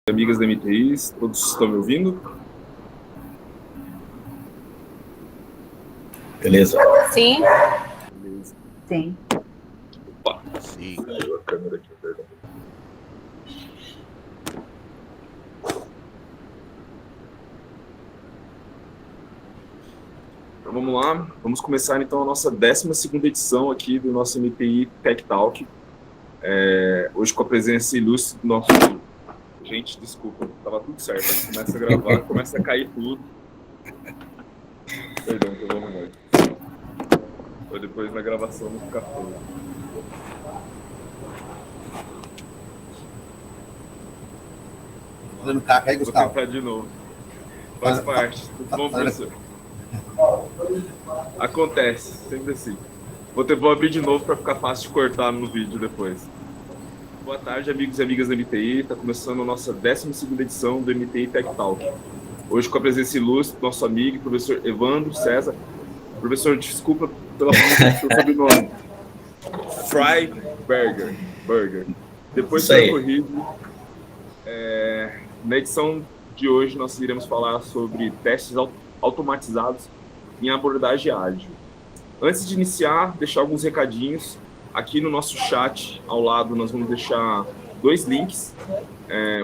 Amigas da MTI, todos estão me ouvindo? Beleza? Sim. Beleza. Sim. Opa. Sim. Caiu a câmera aqui, perdão. Então vamos lá, vamos começar então a nossa 12ª edição aqui do nosso MTI Tech Talk. Hoje com a presença ilustre do nosso... Gente, desculpa, estava tudo certo. A gente começa a gravar, começa a cair tudo. Perdão, que eu vou arrumar. Ou depois na gravação não ficar feio. Fazendo caca aí, Gustavo. Vou tentar de novo. Faz parte. Tudo bom, professor? Acontece, sempre assim. Vou abrir de novo para ficar fácil de cortar no vídeo depois. Boa tarde, amigos e amigas da MTI. Está começando a nossa 12ª edição do MTI Tech Talk. Hoje com a presença ilustre do nosso amigo, professor Evandro César. Professor, desculpa pela pronúncia do seu sobrenome. Burger. Depois de ser corrido, na edição de hoje nós iremos falar sobre testes automatizados em abordagem ágil. Antes de iniciar, deixar alguns recadinhos. Aqui no nosso chat, ao lado, nós vamos deixar 2 links.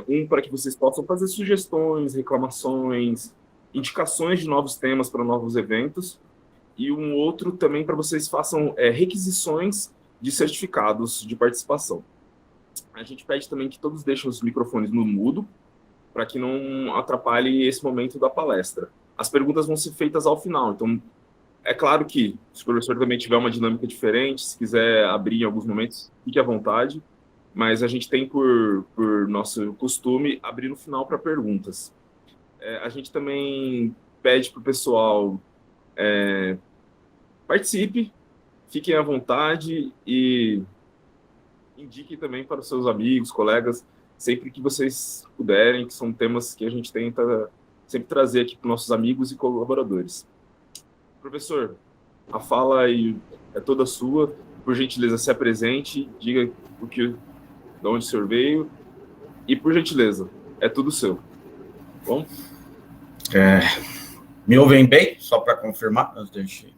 Um para que vocês possam fazer sugestões, reclamações, indicações de novos temas para novos eventos. E um outro também para vocês façam requisições de certificados de participação. A gente pede também que todos deixem os microfones no mudo, para que não atrapalhe esse momento da palestra. As perguntas vão ser feitas ao final, então é claro que se o professor também tiver uma dinâmica diferente, se quiser abrir em alguns momentos, fique à vontade, mas a gente tem por nosso costume abrir no final para perguntas. A gente também pede para o pessoal participe, fiquem à vontade e indiquem também para os seus amigos, colegas, sempre que vocês puderem, que são temas que a gente tenta sempre trazer aqui para os nossos amigos e colaboradores. Professor, a fala aí é toda sua. Por gentileza, se apresente, diga de onde o senhor veio e, por gentileza, é tudo seu. Bom? Me ouvem bem? Só para confirmar, antes de gente...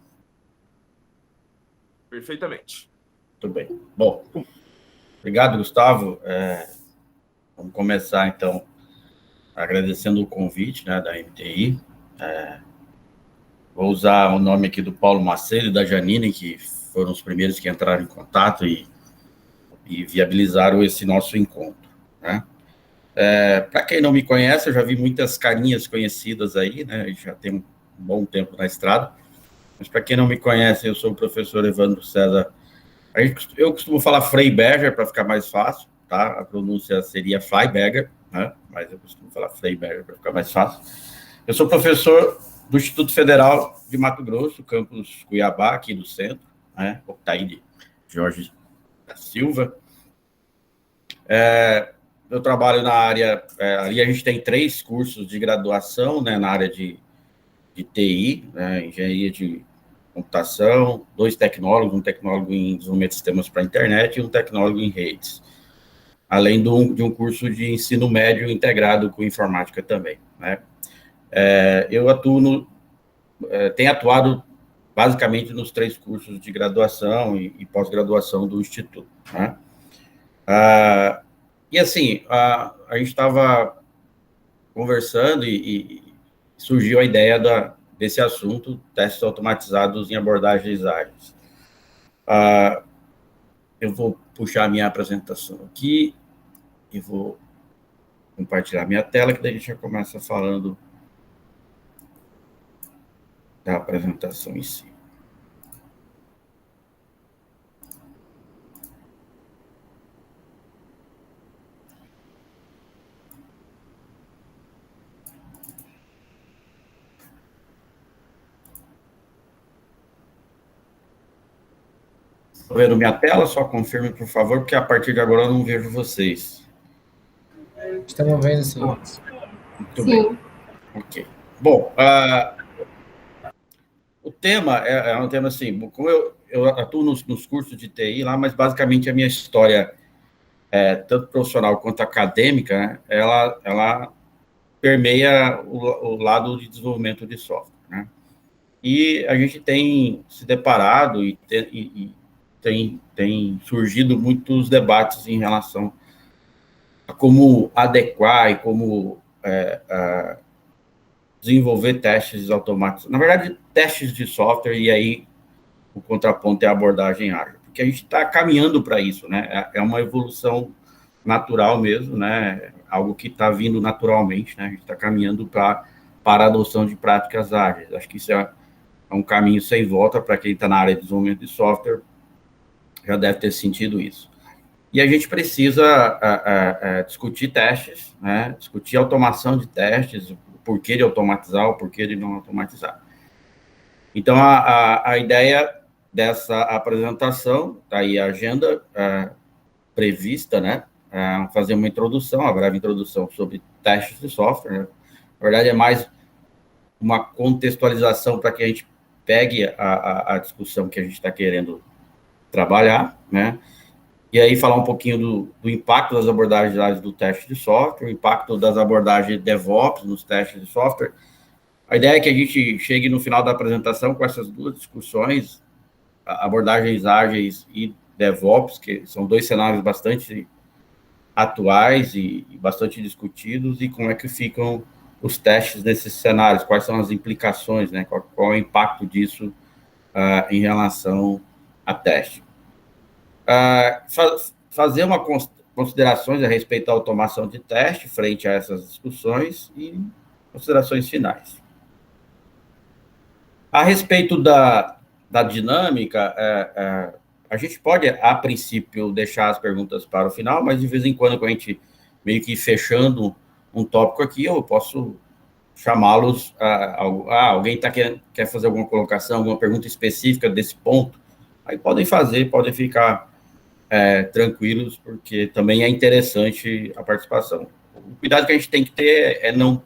Perfeitamente. Tudo bem. Bom, obrigado, Gustavo. Vamos começar, então, agradecendo o convite, né, da MTI. Vou usar o nome aqui do Paulo Macedo e da Janine, que foram os primeiros que entraram em contato e viabilizaram esse nosso encontro, né? Para quem não me conhece, eu já vi muitas carinhas conhecidas aí, né? Já tem um bom tempo na estrada. Mas para quem não me conhece, eu sou o professor Evandro César. Eu costumo falar Freiberger para ficar mais fácil, tá? A pronúncia seria Freiberger, né? Mas eu costumo falar Freiberger para ficar mais fácil. Eu sou professor do Instituto Federal de Mato Grosso, campus Cuiabá, aqui do centro, né? Octaíde Jorge da Silva. Eu trabalho na área... ali a gente tem 3 cursos de graduação, né, na área de TI, né, engenharia de computação, 2 tecnólogos, um tecnólogo em desenvolvimento de sistemas para a internet e um tecnólogo em redes, além de um curso de ensino médio integrado com informática também, né. Eu tenho atuado basicamente nos 3 cursos de graduação e pós-graduação do Instituto, né. E assim, a gente estava conversando e surgiu a ideia desse assunto, testes automatizados em abordagens ágeis. Eu vou puxar a minha apresentação aqui e vou compartilhar minha tela, que daí a gente já começa falando da apresentação em si. Estou vendo minha tela? Só confirme, por favor, porque a partir de agora eu não vejo vocês. Estamos vendo, sim. Muito bem. Ok. Bom, o tema é um tema assim, como eu atuo nos cursos de TI lá, mas basicamente a minha história tanto profissional quanto acadêmica, né, ela permeia o lado de desenvolvimento de software, né? E a gente tem se deparado e tem surgido muitos debates em relação a como adequar e como desenvolver testes automatizados. Na verdade, testes de software, e aí o contraponto é a abordagem ágil, porque a gente está caminhando para isso, né? É uma evolução natural mesmo, né? Algo que está vindo naturalmente, né? A gente está caminhando para a adoção de práticas ágeis. Acho que isso é um caminho sem volta para quem está na área de desenvolvimento de software, já deve ter sentido isso. E a gente precisa discutir testes, né? Discutir automação de testes, o porquê de automatizar, o porquê de não automatizar. Então, a ideia dessa apresentação, está aí a agenda prevista, né? Fazer uma introdução, uma breve introdução sobre testes de software, né? Na verdade, é mais uma contextualização para que a gente pegue a discussão que a gente está querendo trabalhar, né? E aí falar um pouquinho do impacto das abordagens do teste de software, o impacto das abordagens DevOps nos testes de software. A ideia é que a gente chegue no final da apresentação com essas duas discussões, abordagens ágeis e DevOps, que são dois cenários bastante atuais e bastante discutidos, e como é que ficam os testes nesses cenários, quais são as implicações, né? Qual é o impacto disso em relação a teste. Fazer uma considerações a respeito da automação de teste frente a essas discussões e considerações finais. A respeito da dinâmica, a gente pode, a princípio, deixar as perguntas para o final, mas de vez em quando, a gente meio que fechando um tópico aqui, eu posso chamá-los alguém quer fazer alguma colocação, alguma pergunta específica desse ponto, aí podem fazer, podem ficar tranquilos, porque também é interessante a participação. O cuidado que a gente tem que ter é não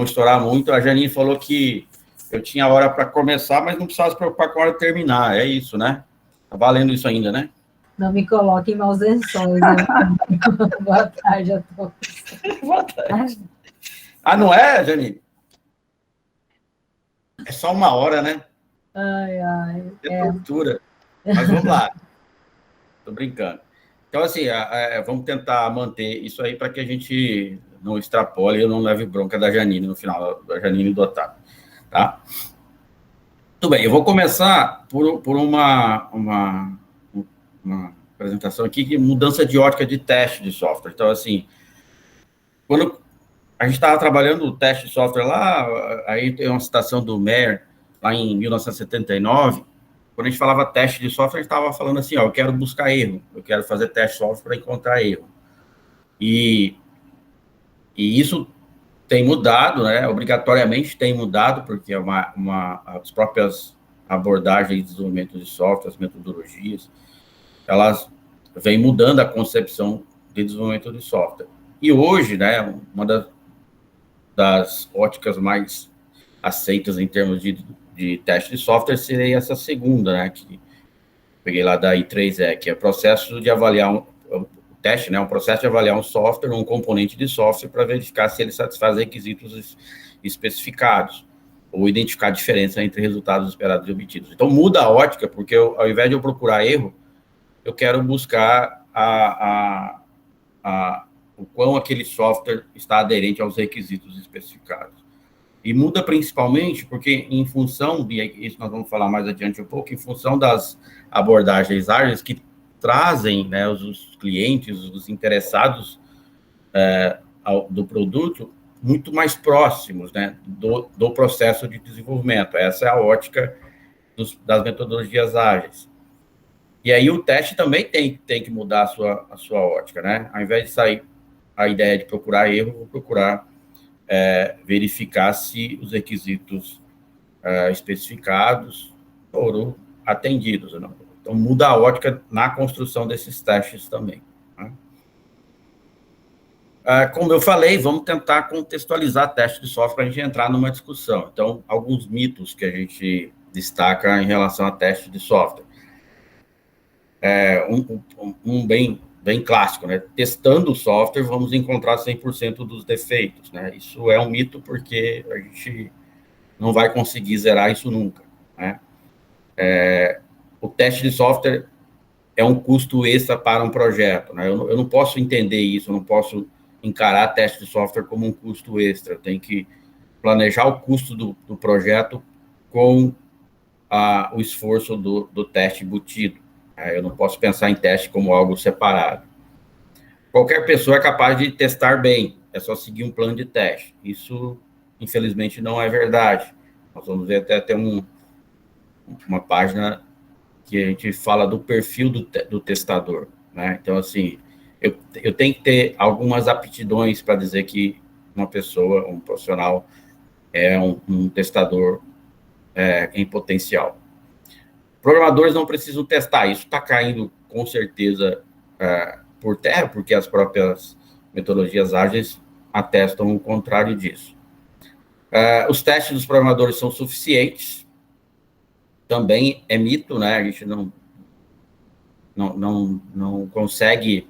estourar muito. A Janine falou que eu tinha hora para começar, mas não precisava se preocupar com a hora de terminar, é isso, né? Tá valendo isso ainda, né? Não me coloque em maus lençóis, né? Boa tarde a todos. Boa tarde. Não é, Janine? É só uma hora, né? Ai. É tortura. Mas vamos lá. Tô brincando. Então, assim, vamos tentar manter isso aí para que a gente não extrapole e eu não leve bronca da Janine no final, da Janine e do Otávio, tá? Tudo bem, eu vou começar por uma apresentação aqui de mudança de ótica de teste de software. Então, assim, quando a gente estava trabalhando o teste de software lá, aí tem uma citação do Mayer, lá em 1979, quando a gente falava teste de software, a gente estava falando assim, eu quero buscar erro, eu quero fazer teste de software para encontrar erro. E isso tem mudado, né? Obrigatoriamente tem mudado, porque as próprias abordagens de desenvolvimento de software, as metodologias, elas vêm mudando a concepção de desenvolvimento de software. E hoje, né, uma das óticas mais aceitas em termos de teste de software seria essa segunda, né, que peguei lá da I3E, que é o processo de avaliar o teste, né, um processo de avaliar um software, um componente de software para verificar se ele satisfaz requisitos especificados ou identificar a diferença entre resultados esperados e obtidos. Então, muda a ótica, porque ao invés de eu procurar erro, eu quero buscar o quão aquele software está aderente aos requisitos especificados. E muda principalmente porque, em função, e isso nós vamos falar mais adiante um pouco, em função das abordagens ágeis que trazem, né, os clientes, os interessados do produto muito mais próximos, né, do processo de desenvolvimento. Essa é a ótica das metodologias ágeis. E aí o teste também tem que mudar a sua ótica, né? Ao invés de sair a ideia de procurar erro, vou procurar verificar se os requisitos especificados foram atendidos ou não. Então, muda a ótica na construção desses testes também, né? Como eu falei, vamos tentar contextualizar teste de software para a gente entrar numa discussão. Então, alguns mitos que a gente destaca em relação a teste de software. Um bem bem clássico, né? Testando o software, vamos encontrar 100% dos defeitos, né? Isso é um mito, porque a gente não vai conseguir zerar isso nunca, né? O teste de software é um custo extra para um projeto, né? Eu não posso entender isso, eu não posso encarar teste de software como um custo extra. Eu tenho que planejar o custo do projeto com o esforço do teste embutido. Eu não posso pensar em teste como algo separado. Qualquer pessoa é capaz de testar bem, é só seguir um plano de teste. Isso, infelizmente, não é verdade. Nós vamos ver até uma página que a gente fala do perfil do testador, né? Então, assim, eu tenho que ter algumas aptidões para dizer que uma pessoa, um profissional, é um testador em potencial. Programadores não precisam testar, isso está caindo com certeza por terra, porque as próprias metodologias ágeis atestam o contrário disso. Os testes dos programadores são suficientes, também é mito, né? A gente não consegue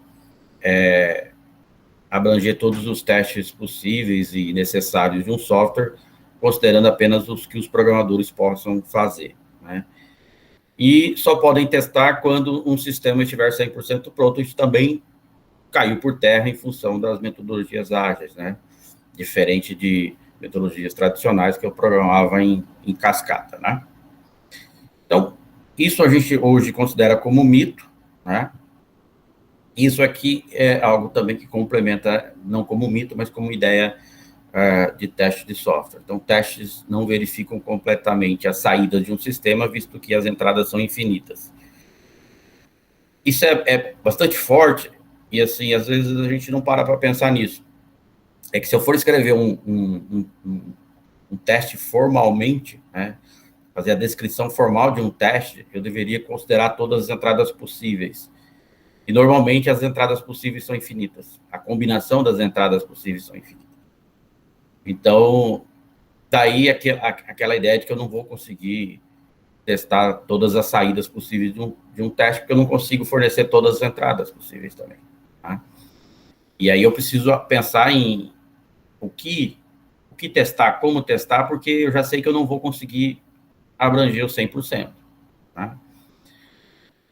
abranger todos os testes possíveis e necessários de um software, considerando apenas os que os programadores possam fazer, né? E só podem testar quando um sistema estiver 100% pronto. Isso também caiu por terra em função das metodologias ágeis, né? Diferente de metodologias tradicionais que eu programava em cascata, né? Então, isso a gente hoje considera como mito, né? Isso aqui é algo também que complementa, não como mito, mas como ideia de teste de software. Então, testes não verificam completamente a saída de um sistema, visto que as entradas são infinitas. Isso é bastante forte, e assim, às vezes a gente não para pensar nisso. É que se eu for escrever um teste formalmente, né, fazer a descrição formal de um teste, eu deveria considerar todas as entradas possíveis. E, normalmente, as entradas possíveis são infinitas. A combinação das entradas possíveis são infinitas. Então, daí aquela ideia de que eu não vou conseguir testar todas as saídas possíveis de um teste, porque eu não consigo fornecer todas as entradas possíveis também, tá? E aí eu preciso pensar em o que testar, como testar, porque eu já sei que eu não vou conseguir abranger o 100%, tá?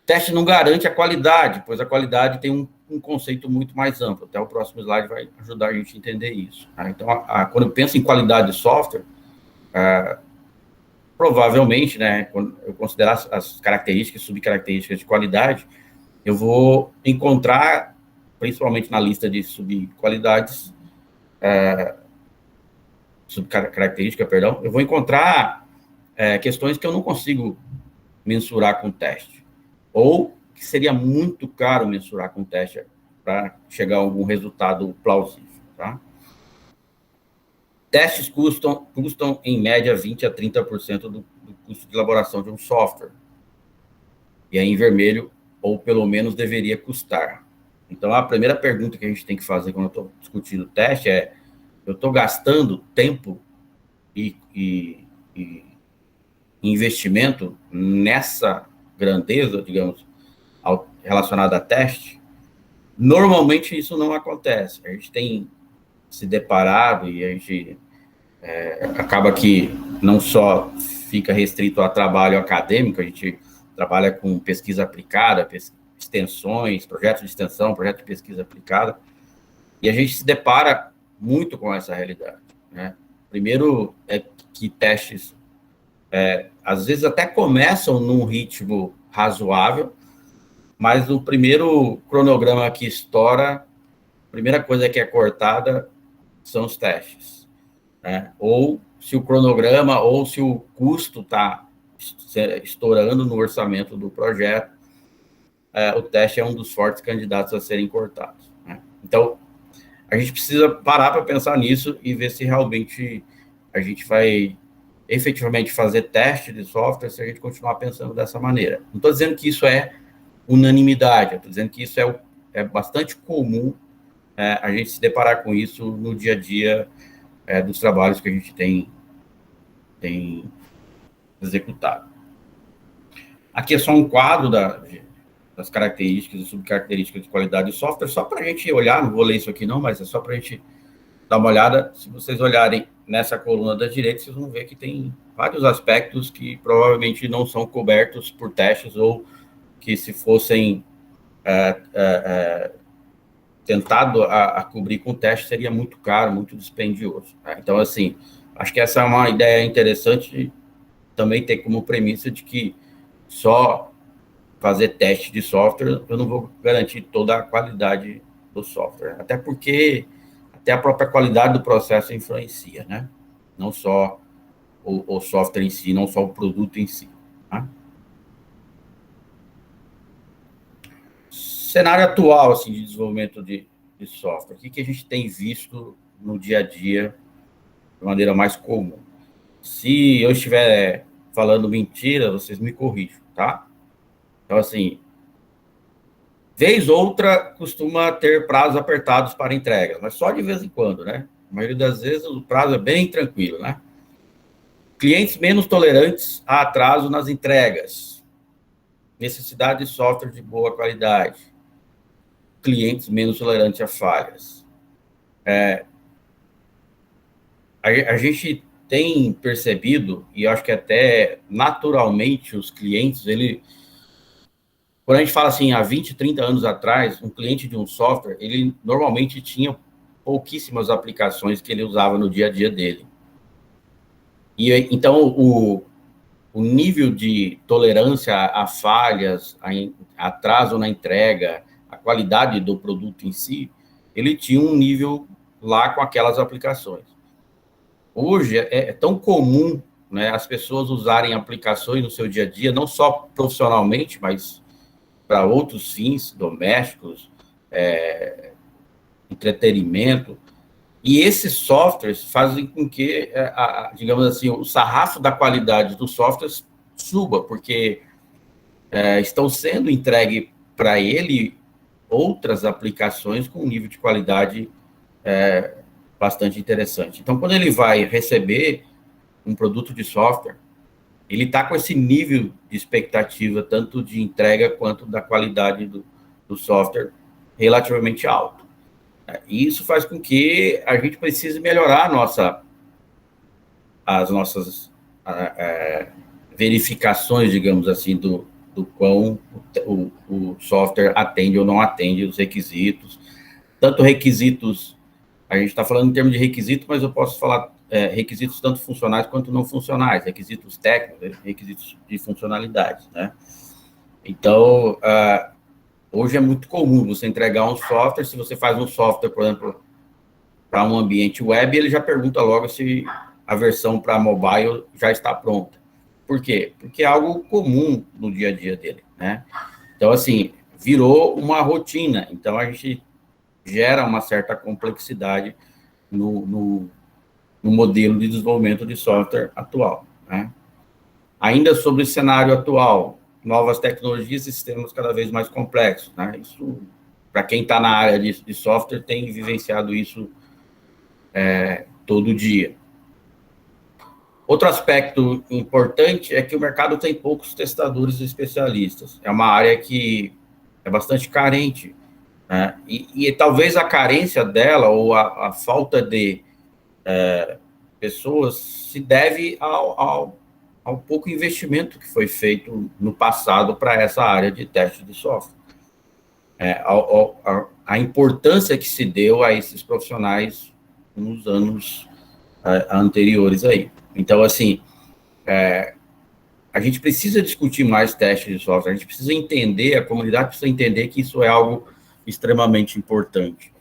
Teste não garante a qualidade, pois a qualidade tem um conceito muito mais amplo. Até o próximo slide vai ajudar a gente a entender isso, tá? Então, quando eu penso em qualidade de software, provavelmente, né, quando eu considerar as características, subcaracterísticas de qualidade, eu vou encontrar, principalmente na lista de subqualidades, subcaracterística, perdão, eu vou encontrar questões que eu não consigo mensurar com teste, ou que seria muito caro mensurar com teste para chegar a algum resultado plausível, tá? Testes custam, em média, 20% a 30% do custo de elaboração de um software. E aí, em vermelho, ou pelo menos deveria custar. Então, a primeira pergunta que a gente tem que fazer quando eu estou discutindo teste é: eu estou gastando tempo e investimento nessa grandeza, digamos, relacionada a teste? Normalmente, isso não acontece. A gente tem se deparado e a gente acaba que não só fica restrito a trabalho acadêmico, a gente trabalha com pesquisa aplicada, extensões, projetos de extensão, projeto de pesquisa aplicada, e a gente se depara muito com essa realidade, né? Primeiro é que testes, às vezes até começam num ritmo razoável, mas o primeiro cronograma que estoura, a primeira coisa que é cortada são os testes, né? Ou se o cronograma ou se o custo está estourando no orçamento do projeto, o teste é um dos fortes candidatos a serem cortados, né? Então, a gente precisa parar para pensar nisso e ver se realmente a gente vai efetivamente fazer teste de software se a gente continuar pensando dessa maneira. Não estou dizendo que isso é unanimidade, eu estou dizendo que isso é bastante comum a gente se deparar com isso no dia a dia dos trabalhos que a gente tem executado. Aqui é só um quadro das características e subcaracterísticas de qualidade de software, só para a gente olhar, não vou ler isso aqui não, mas é só para a gente dar uma olhada. Se vocês olharem nessa coluna da direita, vocês vão ver que tem vários aspectos que provavelmente não são cobertos por testes, ou que se fossem tentado a cobrir com teste, seria muito caro, muito dispendioso. Tá? Então, assim, acho que essa é uma ideia interessante, também ter como premissa de que só fazer teste de software, eu não vou garantir toda a qualidade do software. Até porque até a própria qualidade do processo influencia, né? Não só o software em si, não só o produto em si. Tá? Cenário atual, assim, de desenvolvimento de software, o que a gente tem visto no dia a dia de maneira mais comum? Se eu estiver falando mentira, vocês me corrijam, tá? Então, assim, vez outra costuma ter prazos apertados para entrega, mas só de vez em quando, né? A maioria das vezes o prazo é bem tranquilo, né? Clientes menos tolerantes a atraso nas entregas. Necessidade de software de boa qualidade. Clientes menos tolerantes a falhas. A gente tem percebido, e eu acho que até naturalmente os clientes, quando a gente fala assim, há 20, 30 anos atrás, um cliente de um software, ele normalmente tinha pouquíssimas aplicações que ele usava no dia a dia dele. E então, o nível de tolerância a falhas, a atraso na entrega, a qualidade do produto em si, ele tinha um nível lá com aquelas aplicações. Hoje é tão comum, né, as pessoas usarem aplicações no seu dia a dia, não só profissionalmente, mas para outros fins domésticos, entretenimento, e esses softwares fazem com que, digamos assim, o sarrafo da qualidade dos softwares suba, porque estão sendo entregue para ele outras aplicações com um nível de qualidade bastante interessante. Então, quando ele vai receber um produto de software, ele está com esse nível de expectativa, tanto de entrega quanto da qualidade do software, relativamente alto. E isso faz com que a gente precise melhorar as nossas verificações, digamos assim, do quão o software atende ou não atende os requisitos. Tanto requisitos, a gente está falando em termos de requisitos, mas eu posso falar requisitos tanto funcionais quanto não funcionais, requisitos técnicos, requisitos de funcionalidade, né? Então, hoje é muito comum você entregar um software. Se você faz um software, por exemplo, para um ambiente web, ele já pergunta logo se a versão para mobile já está pronta. Por quê? Porque é algo comum no dia a dia dele, né? Então, assim, virou uma rotina. Então, a gente gera uma certa complexidade no modelo de desenvolvimento de software atual, né? Ainda sobre o cenário atual, novas tecnologias e sistemas cada vez mais complexos, né? Isso, para quem está na área de software, tem vivenciado isso todo dia. Outro aspecto importante é que o mercado tem poucos testadores especialistas. É uma área que é bastante carente, né? E talvez a carência dela, ou a falta de pessoas, se deve ao pouco investimento que foi feito no passado para essa área de teste de software. A importância que se deu a esses profissionais nos anos anteriores aí. Então, assim, a gente precisa discutir mais testes de software, a gente precisa entender, a comunidade precisa entender que isso é algo extremamente importante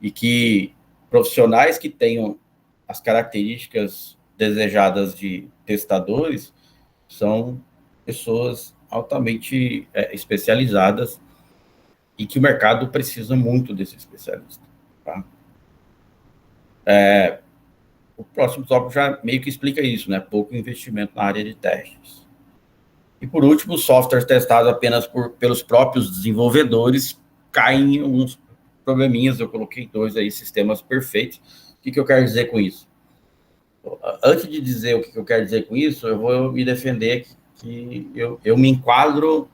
e que profissionais que tenham as características desejadas de testadores são pessoas altamente especializadas e que o mercado precisa muito desse especialista. Tá? O próximo tópico já meio que explica isso, né? Pouco investimento na área de testes. E, por último, softwares testados apenas pelos próprios desenvolvedores caem em alguns probleminhas. Eu coloquei 2 aí, sistemas perfeitos. O que eu quero dizer com isso? Antes de dizer o que eu quero dizer com isso, eu vou me defender que eu me enquadro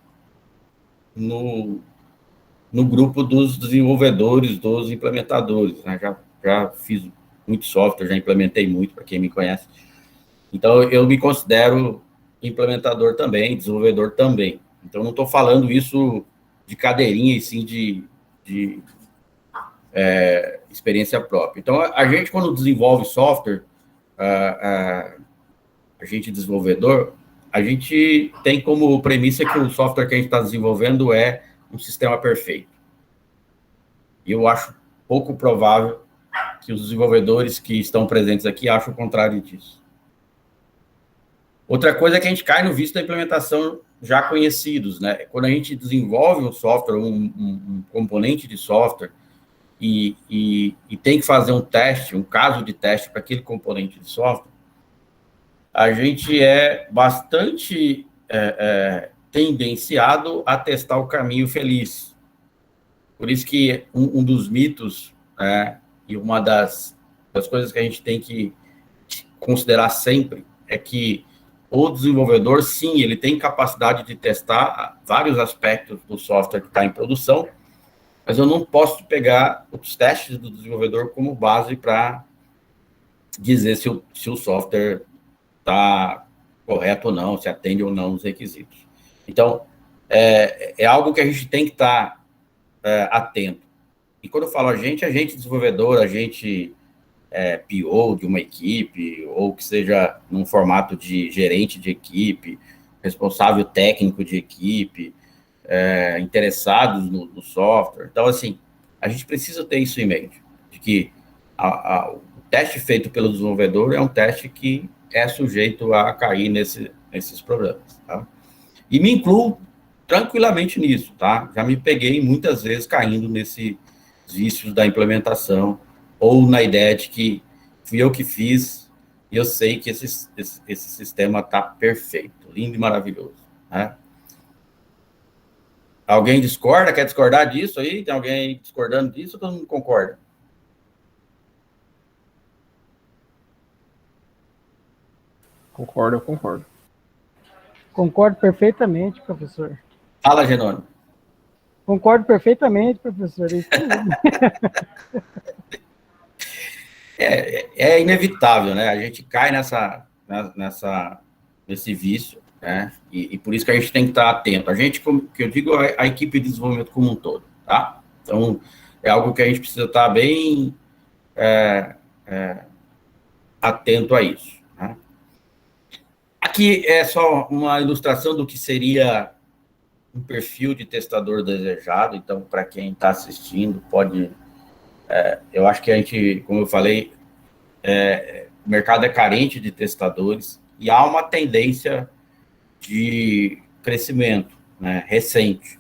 no grupo dos desenvolvedores, dos implementadores, né? Já fiz muito software, já implementei muito, para quem me conhece. Então, eu me considero implementador também, desenvolvedor também. Então, não estou falando isso de cadeirinha, e sim de experiência própria. Então, a gente, quando desenvolve software, a gente desenvolvedor, a gente tem como premissa que o software que a gente está desenvolvendo é um sistema perfeito. E eu acho pouco provável que os desenvolvedores que estão presentes aqui achem o contrário disso. Outra coisa é que a gente cai no vício da implementação já conhecidos, né? Quando a gente desenvolve um software, um componente de software, e tem que fazer um teste, um caso de teste para aquele componente de software, a gente é bastante tendenciado a testar o caminho feliz. Por isso que um dos mitos, e uma das coisas que a gente tem que considerar sempre, é que o desenvolvedor, sim, ele tem capacidade de testar vários aspectos do software que está em produção, mas eu não posso pegar os testes do desenvolvedor como base para dizer se o software está correto ou não, se atende ou não os requisitos. Então, é algo que a gente tem que estar atento. E quando eu falo a gente desenvolvedor, a gente PO de uma equipe, ou que seja num formato de gerente de equipe, responsável técnico de equipe, interessados no software. Então, assim, a gente precisa ter isso em mente, de que o teste feito pelo desenvolvedor é um teste que é sujeito a cair nesses problemas, tá? E me incluo tranquilamente nisso, tá? Já me peguei muitas vezes caindo nesses vícios da implementação, ou na ideia de que fui eu que fiz, e eu sei que esse sistema está perfeito, lindo e maravilhoso, né? Alguém discorda? Quer discordar disso aí? Tem alguém aí discordando disso ou todo mundo concorda? Concordo, eu concordo. Concordo perfeitamente, professor. Fala, Genônimo. Concordo perfeitamente, professor. Isso É inevitável, né? A gente cai nesse vício, né? E por isso que a gente tem que estar atento. A gente, como que eu digo, a equipe de desenvolvimento como um todo, tá? Então, é algo que a gente precisa estar bem atento a isso, né? Aqui é só uma ilustração do que seria um perfil de testador desejado. Então, para quem está assistindo, pode... eu acho que a gente, como eu falei, o mercado é carente de testadores e há uma tendência de crescimento, né, recente.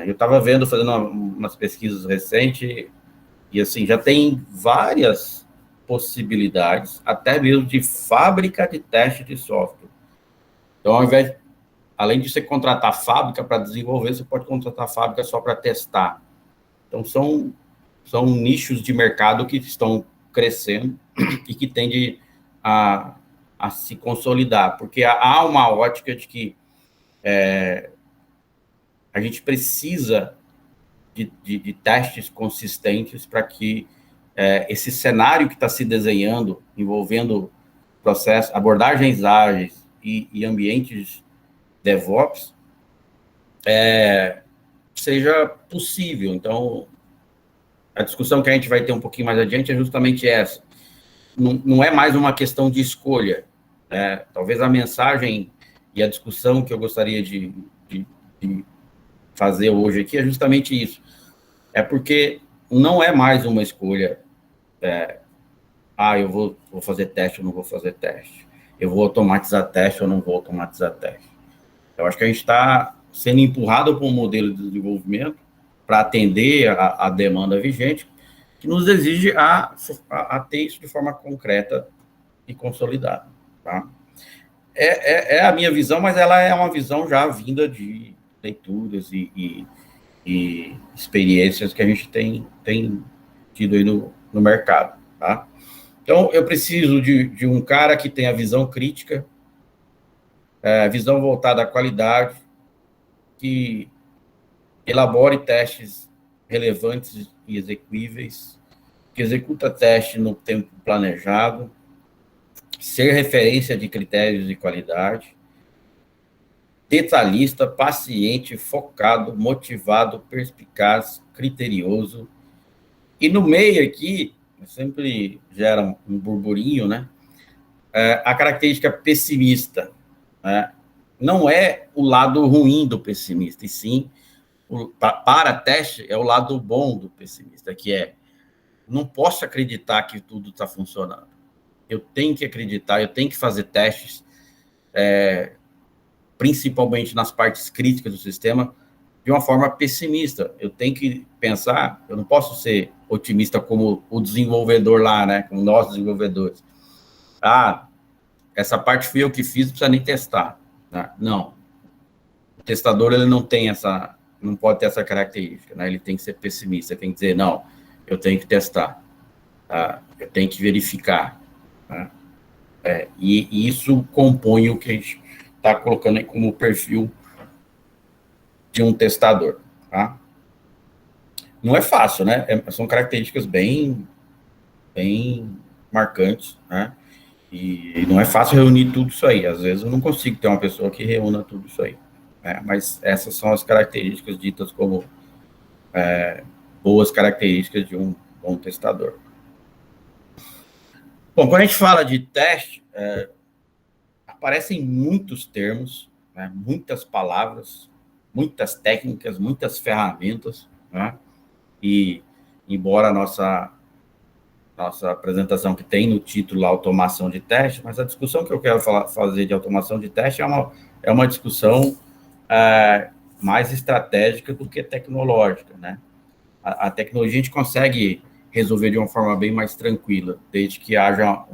Eu estava fazendo umas pesquisas recentes, e assim, já tem várias possibilidades, até mesmo de fábrica de teste de software. Então, além de você contratar a fábrica para desenvolver, você pode contratar a fábrica só para testar. Então, são nichos de mercado que estão crescendo e que tendem a se consolidar, porque há uma ótica de que a gente precisa de testes consistentes para que esse cenário que está se desenhando, envolvendo processos, abordagens ágeis e ambientes DevOps, seja possível. Então, a discussão que a gente vai ter um pouquinho mais adiante é justamente essa. Não é mais uma questão de escolha, né? Talvez a mensagem e a discussão que eu gostaria de fazer hoje aqui é justamente isso. É porque não é mais uma escolha, eu vou fazer teste ou não vou fazer teste. Eu vou automatizar teste ou não vou automatizar teste. Eu acho que a gente está sendo empurrado para um modelo de desenvolvimento para atender a demanda vigente, que nos exige a ter isso de forma concreta e consolidada, tá? É a minha visão, mas ela é uma visão já vinda de leituras e experiências que a gente tem tido aí no mercado, tá? Então, eu preciso de um cara que tenha visão crítica, visão voltada à qualidade, que elabore testes relevantes e execuíveis, que executa teste no tempo planejado, ser referência de critérios de qualidade, detalhista, paciente, focado, motivado, perspicaz, criterioso. E no meio aqui, sempre gera um burburinho, né? A característica pessimista, né? Não é o lado ruim do pessimista, e sim, para teste, é o lado bom do pessimista, que é, não posso acreditar que tudo está funcionando. Eu tenho que acreditar, eu tenho que fazer testes, principalmente nas partes críticas do sistema, de uma forma pessimista. Eu tenho que pensar, eu não posso ser otimista como o desenvolvedor lá, né? Como nós desenvolvedores. Essa parte fui eu que fiz, não precisa nem testar. Né? Não. O testador, ele não pode ter essa característica, né? Ele tem que ser pessimista, tem que dizer, não, eu tenho que testar, tá? Eu tenho que verificar. Né? E isso compõe o que a gente está colocando aí como perfil de um testador. Tá? Não é fácil, né? São características bem marcantes, né? E não é fácil reunir tudo isso aí. Às vezes eu não consigo ter uma pessoa que reúna tudo isso aí. Né? Mas essas são as características ditas como boas características de um bom testador. Bom, quando a gente fala de teste, aparecem muitos termos, né? Muitas palavras, muitas técnicas, muitas ferramentas, né? E, embora a nossa apresentação que tem no título automação de teste, mas a discussão que eu quero fazer de automação de teste é uma discussão mais estratégica do que tecnológica, né? A tecnologia a gente consegue resolver de uma forma bem mais tranquila, desde que haja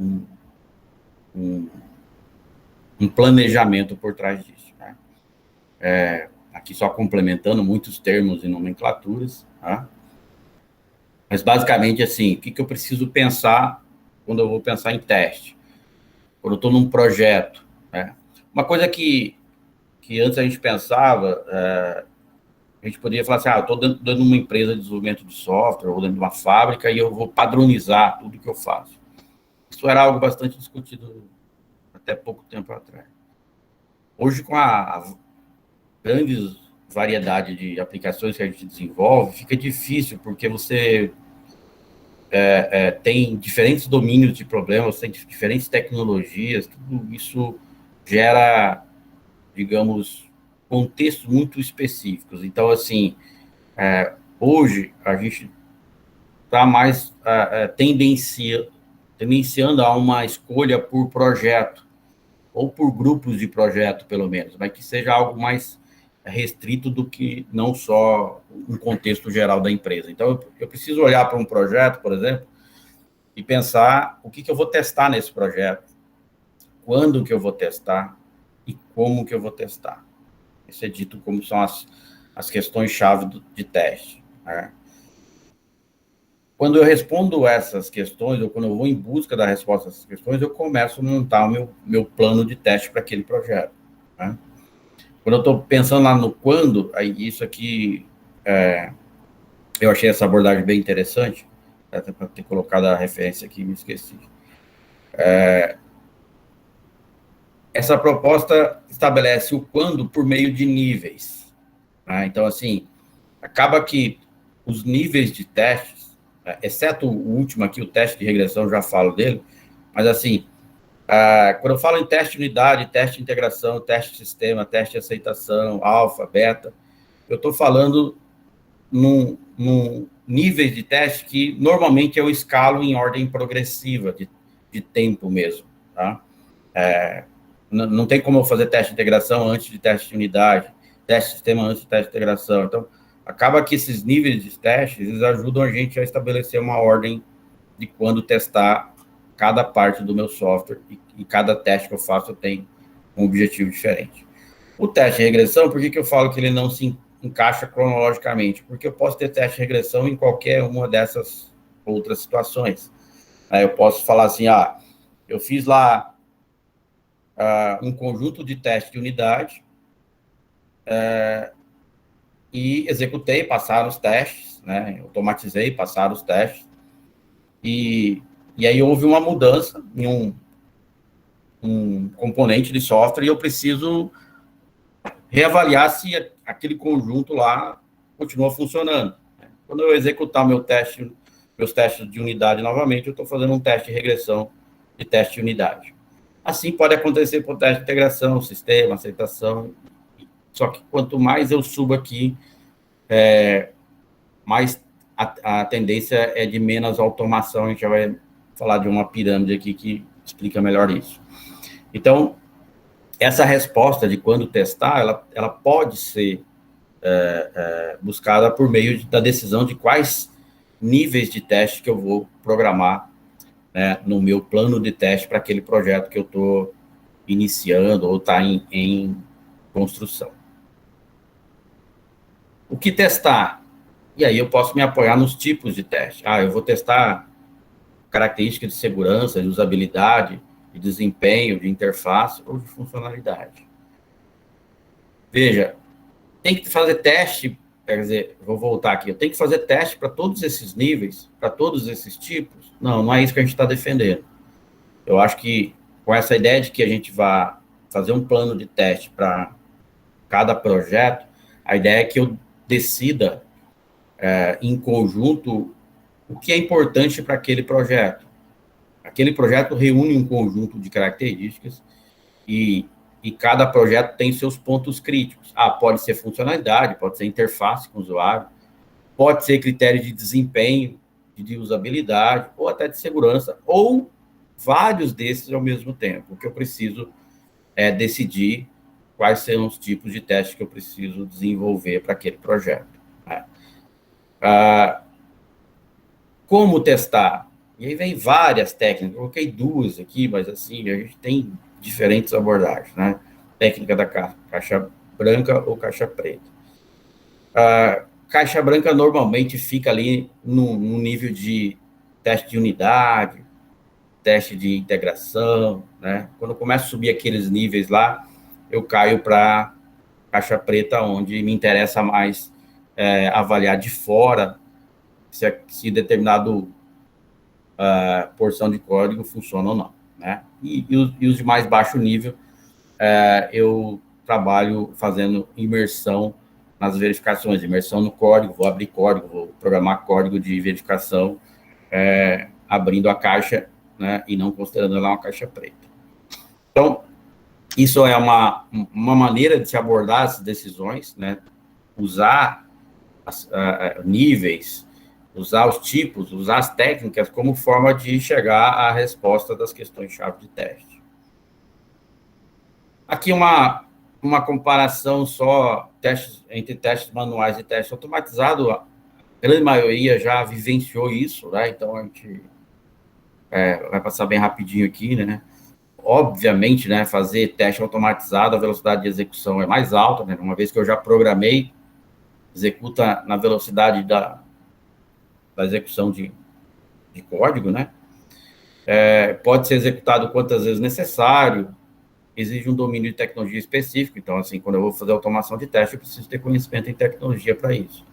um planejamento por trás disso. Né? Aqui só complementando muitos termos e nomenclaturas, tá? Mas basicamente assim, o que eu preciso pensar quando eu vou pensar em teste? Quando eu estou num projeto, né? Uma coisa que antes a gente pensava, a gente poderia falar assim, eu estou dentro de uma empresa de desenvolvimento de software, ou dentro de uma fábrica, e eu vou padronizar tudo que eu faço. Isso era algo bastante discutido até pouco tempo atrás. Hoje, com a grande variedade de aplicações que a gente desenvolve, fica difícil, porque você tem diferentes domínios de problemas, tem diferentes tecnologias, tudo isso gera, digamos, contextos muito específicos. Então, assim, hoje a gente está mais tendenciando a uma escolha por projeto, ou por grupos de projeto, pelo menos, mas que seja algo mais restrito do que não só um contexto geral da empresa. Então, eu preciso olhar para um projeto, por exemplo, e pensar o que eu vou testar nesse projeto, quando que eu vou testar e como que eu vou testar. Isso é dito como são as questões-chave de teste. Né? Quando eu respondo essas questões, ou quando eu vou em busca da resposta dessas questões, eu começo a montar o meu plano de teste para aquele projeto. Né? Quando eu estou pensando lá no quando, aí isso aqui, eu achei essa abordagem bem interessante, até para ter colocado a referência aqui, me esqueci. Essa proposta estabelece o quando por meio de níveis. Né? Então, assim, acaba que os níveis de testes, exceto o último aqui, o teste de regressão, eu já falo dele, mas assim, quando eu falo em teste de unidade, teste de integração, teste de sistema, teste de aceitação, alfa, beta, eu estou falando num níveis de teste que normalmente eu escalo em ordem progressiva, de tempo mesmo, tá? Não tem como eu fazer teste de integração antes de teste de unidade, teste de sistema antes de teste de integração. Então, acaba que esses níveis de testes, eles ajudam a gente a estabelecer uma ordem de quando testar cada parte do meu software, e cada teste que eu faço tem um objetivo diferente. O teste de regressão, por que eu falo que ele não se encaixa cronologicamente? Porque eu posso ter teste de regressão em qualquer uma dessas outras situações. Eu posso falar assim, eu fiz lá um conjunto de teste de unidade, e executei, passaram os testes, né? Automatizei, passaram os testes. E aí houve uma mudança em um componente de software e eu preciso reavaliar se aquele conjunto lá continua funcionando. Quando eu executar meus testes de unidade novamente, eu estou fazendo um teste de regressão de teste de unidade. Assim pode acontecer com o teste de integração, sistema, aceitação. Só que quanto mais eu subo aqui, mais a tendência é de menos automação. A gente já vai falar de uma pirâmide aqui que explica melhor isso. Então, essa resposta de quando testar, ela pode ser buscada por meio da decisão de quais níveis de teste que eu vou programar, né, no meu plano de teste para aquele projeto que eu estou iniciando ou está em construção. O que testar? E aí eu posso me apoiar nos tipos de teste. Eu vou testar características de segurança, de usabilidade, de desempenho, de interface ou de funcionalidade. Veja, tem que fazer teste, quer dizer, vou voltar aqui, eu tenho que fazer teste para todos esses níveis, para todos esses tipos? Não é isso que a gente está defendendo. Eu acho que com essa ideia de que a gente vai fazer um plano de teste para cada projeto, a ideia é que eu decida em conjunto o que é importante para aquele projeto. Aquele projeto reúne um conjunto de características e cada projeto tem seus pontos críticos. Pode ser funcionalidade, pode ser interface com o usuário, pode ser critério de desempenho, de usabilidade, ou até de segurança, ou vários desses ao mesmo tempo. O que eu preciso é decidir quais são os tipos de testes que eu preciso desenvolver para aquele projeto. Né? Como testar? E aí vem várias técnicas, eu coloquei duas aqui, mas assim, a gente tem diferentes abordagens, né? Técnica da caixa branca ou caixa preta. Caixa branca normalmente fica ali no nível de teste de unidade, teste de integração, né? Quando eu começo a subir aqueles níveis lá, eu caio para caixa preta, onde me interessa mais avaliar de fora se determinado porção de código funciona ou não, né? E os de mais baixo nível, eu trabalho fazendo imersão nas verificações, imersão no código, vou abrir código, vou programar código de verificação, abrindo a caixa, né, e não considerando ela uma caixa preta. Então, isso é uma maneira de se abordar as decisões, né, usar níveis, usar os tipos, usar as técnicas como forma de chegar à resposta das questões-chave de teste. Aqui uma comparação só entre testes manuais e teste automatizado. A grande maioria já vivenciou isso, né? Então a gente vai passar bem rapidinho aqui, né? Obviamente, né, fazer teste automatizado, a velocidade de execução é mais alta, né? Uma vez que eu já programei, executa na velocidade da execução de código, né? Pode ser executado quantas vezes necessário, exige um domínio de tecnologia específico. Então, assim, quando eu vou fazer automação de teste, eu preciso ter conhecimento em tecnologia para isso.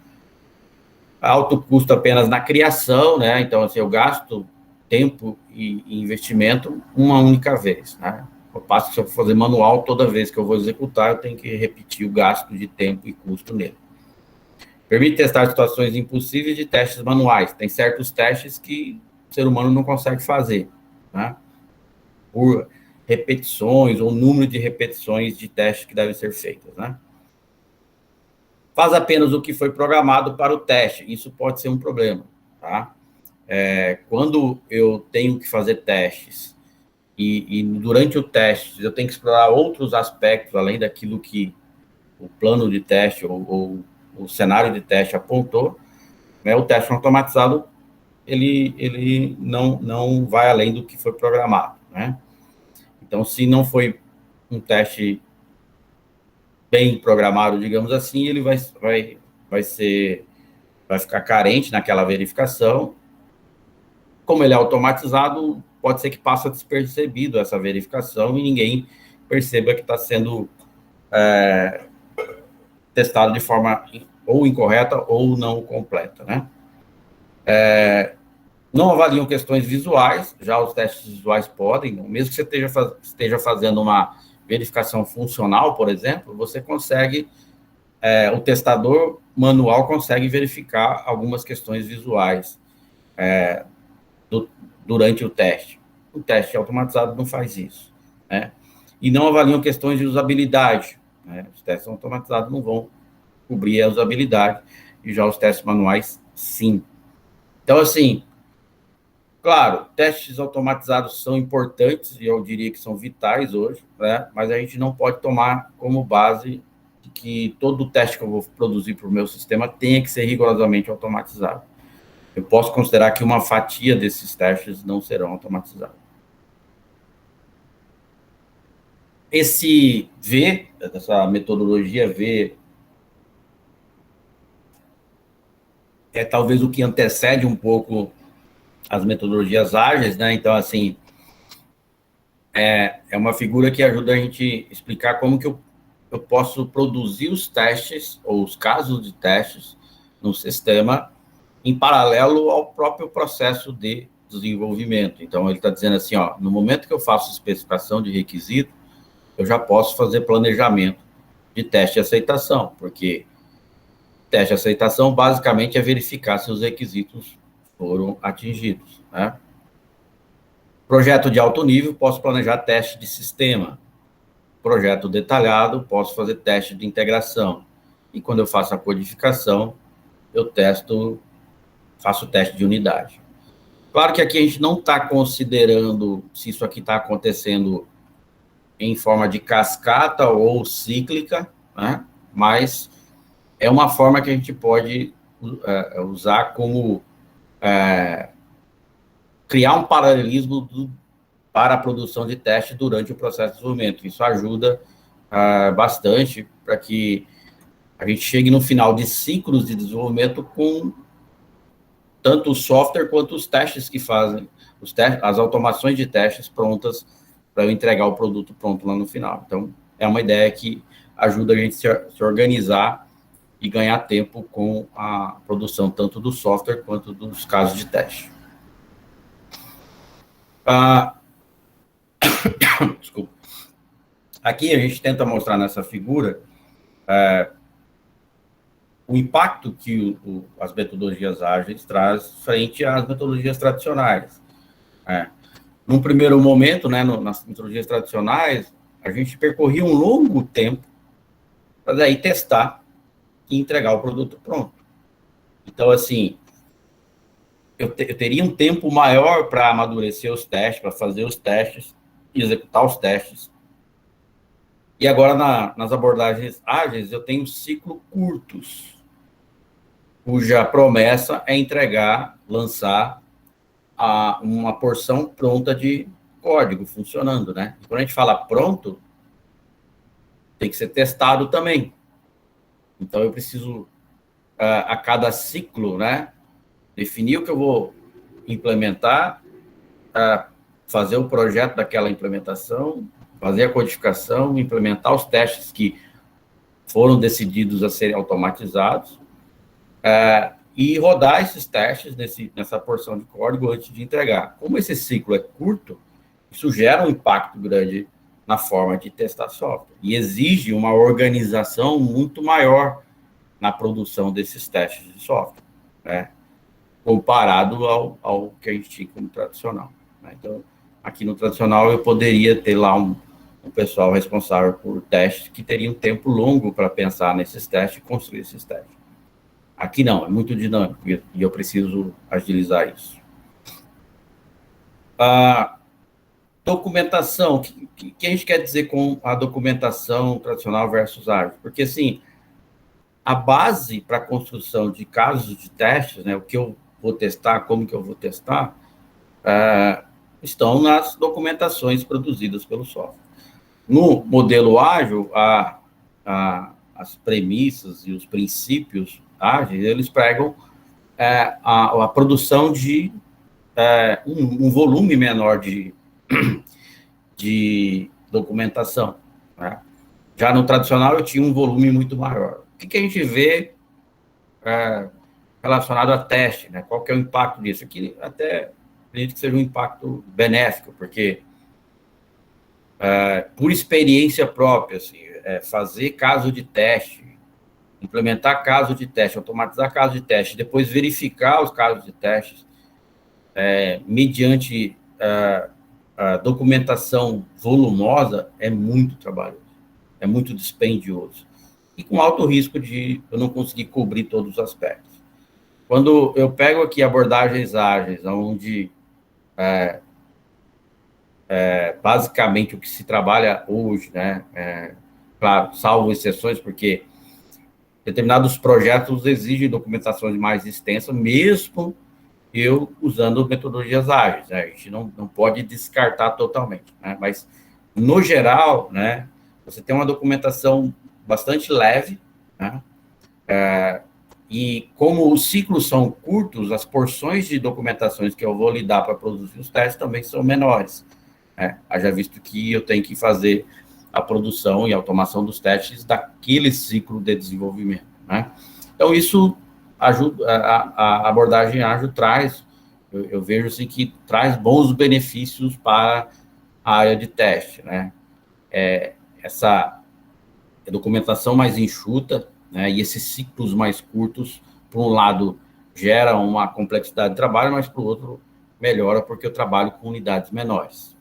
Alto custo apenas na criação, né? Então, assim, eu gasto tempo e investimento uma única vez, né? Eu passo que se eu for fazer manual, toda vez que eu vou executar, eu tenho que repetir o gasto de tempo e custo nele. Permite testar situações impossíveis de testes manuais. Tem certos testes que o ser humano não consegue fazer, né? Por repetições ou número de repetições de testes que devem ser feitas, né? Faz apenas o que foi programado para o teste. Isso pode ser um problema, tá? Quando eu tenho que fazer testes e durante o teste eu tenho que explorar outros aspectos além daquilo que o plano de teste ou o cenário de teste apontou, né? O teste automatizado ele não vai além do que foi programado, né? Então, se não foi um teste bem programado, digamos assim, ele vai ficar carente naquela verificação. Como ele é automatizado, pode ser que passe despercebido essa verificação e ninguém perceba que está sendo testado de forma ou incorreta ou não completa, né? Não avaliam questões visuais, já os testes visuais podem, mesmo que você esteja fazendo uma verificação funcional, por exemplo, você consegue, o testador manual consegue verificar algumas questões visuais durante o teste. O teste automatizado não faz isso, né? E não avaliam questões de usabilidade, né? Os testes automatizados não vão cobrir a usabilidade, e já os testes manuais, sim. Então, assim, claro, testes automatizados são importantes, e eu diria que são vitais hoje, né? Mas a gente não pode tomar como base que todo teste que eu vou produzir para o meu sistema tenha que ser rigorosamente automatizado. Eu posso considerar que uma fatia desses testes não serão automatizados. Essa metodologia V, é talvez o que antecede um pouco as metodologias ágeis, né? Então, assim, é uma figura que ajuda a gente a explicar como que eu posso produzir os testes, ou os casos de testes, no sistema, em paralelo ao próprio processo de desenvolvimento. Então, ele está dizendo assim, ó, no momento que eu faço especificação de requisito, eu já posso fazer planejamento de teste de aceitação, porque teste de aceitação, basicamente, é verificar se os requisitos foram atingidos, né? Projeto de alto nível, posso planejar teste de sistema. Projeto detalhado, posso fazer teste de integração. E quando eu faço a codificação, eu faço teste de unidade. Claro que aqui a gente não está considerando se isso aqui está acontecendo em forma de cascata ou cíclica, né? Mas é uma forma que a gente pode usar como criar um paralelismo para a produção de teste durante o processo de desenvolvimento. Isso ajuda bastante para que a gente chegue no final de ciclos de desenvolvimento com tanto o software quanto os testes que fazem, as automações de testes prontas para eu entregar o produto pronto lá no final. Então, é uma ideia que ajuda a gente se organizar e ganhar tempo com a produção tanto do software quanto dos casos de teste. Desculpa. Aqui a gente tenta mostrar nessa figura o impacto que as metodologias ágeis trazem frente às metodologias tradicionais. Num primeiro momento, né, nas metodologias tradicionais, a gente percorria um longo tempo para daí testar e entregar o produto pronto. Então, assim, eu teria um tempo maior para amadurecer os testes, para fazer os testes e executar os testes. E agora, nas abordagens ágeis, eu tenho ciclos curtos, cuja promessa é entregar, lançar uma porção pronta de código funcionando, né? E quando a gente fala pronto, tem que ser testado também. Então, eu preciso, a cada ciclo, né, definir o que eu vou implementar, fazer o projeto daquela implementação, fazer a codificação, implementar os testes que foram decididos a serem automatizados, e rodar esses testes nessa porção de código antes de entregar. Como esse ciclo é curto, isso gera um impacto grande na forma de testar software e exige uma organização muito maior na produção desses testes de software, né, comparado ao que a gente tinha como tradicional, né? Então, aqui no tradicional, eu poderia ter lá um pessoal responsável por testes que teria um tempo longo para pensar nesses testes e construir esses testes. Aqui não, é muito dinâmico e eu preciso agilizar isso. Documentação, o que a gente quer dizer com a documentação tradicional versus ágil? Porque, assim, a base para a construção de casos de testes, né, o que eu vou testar, como que eu vou testar, estão nas documentações produzidas pelo software. No modelo ágil, as premissas e os princípios ágeis, eles pregam a produção de um volume menor de documentação, né? Já no tradicional, eu tinha um volume muito maior. O que a gente vê relacionado a teste, né? Qual que é o impacto disso? Aqui até acredito que seja um impacto benéfico, porque por experiência própria, assim, fazer caso de teste, implementar caso de teste, automatizar caso de teste, depois verificar os casos de testes, mediante a documentação volumosa, é muito trabalhoso, é muito dispendioso, e com alto risco de eu não conseguir cobrir todos os aspectos. Quando eu pego aqui abordagens ágeis, onde basicamente o que se trabalha hoje, né, claro, salvo exceções, porque determinados projetos exigem documentações mais extensas, mesmo eu usando metodologias ágeis, né? A gente não pode descartar totalmente, né? Mas, no geral, né, você tem uma documentação bastante leve, né? E como os ciclos são curtos, as porções de documentações que eu vou lidar para produzir os testes também são menores, né? Haja visto que eu tenho que fazer a produção e automação dos testes daquele ciclo de desenvolvimento, né? Então, isso ajuda, a abordagem ágil traz, eu vejo assim que traz bons benefícios para a área de teste, né? Essa documentação mais enxuta, né, e esses ciclos mais curtos, por um lado, gera uma complexidade de trabalho, mas, por outro, melhora porque eu trabalho com unidades menores.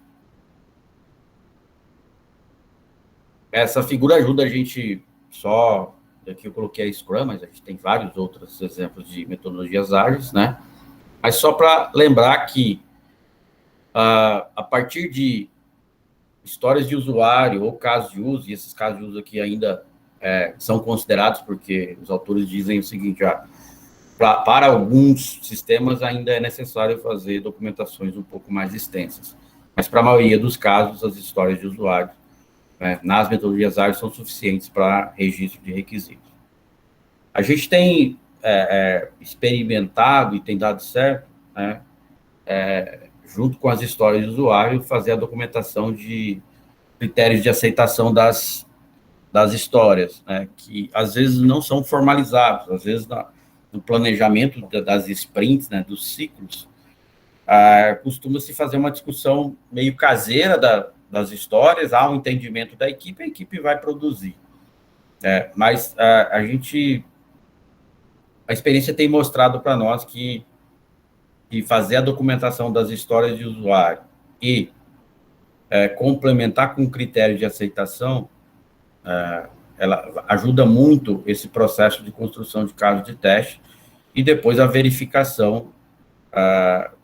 Essa figura ajuda a gente só... Aqui eu coloquei a Scrum, mas a gente tem vários outros exemplos de metodologias ágeis, né? Mas só para lembrar que, a partir de histórias de usuário ou casos de uso, e esses casos de uso aqui ainda são considerados, porque os autores dizem o seguinte, para alguns sistemas ainda é necessário fazer documentações um pouco mais extensas, mas para a maioria dos casos, as histórias de usuário, né, nas metodologias ágeis são suficientes para registro de requisitos. A gente tem experimentado e tem dado certo, né, junto com as histórias de usuário, fazer a documentação de critérios de aceitação das histórias, né, que às vezes não são formalizados, às vezes no planejamento das sprints, né, dos ciclos, costuma-se fazer uma discussão meio caseira das histórias, há um entendimento da equipe, a equipe vai produzir. Mas a experiência tem mostrado para nós que fazer a documentação das histórias de usuário e complementar com critério de aceitação, ela ajuda muito esse processo de construção de casos de teste e depois a verificação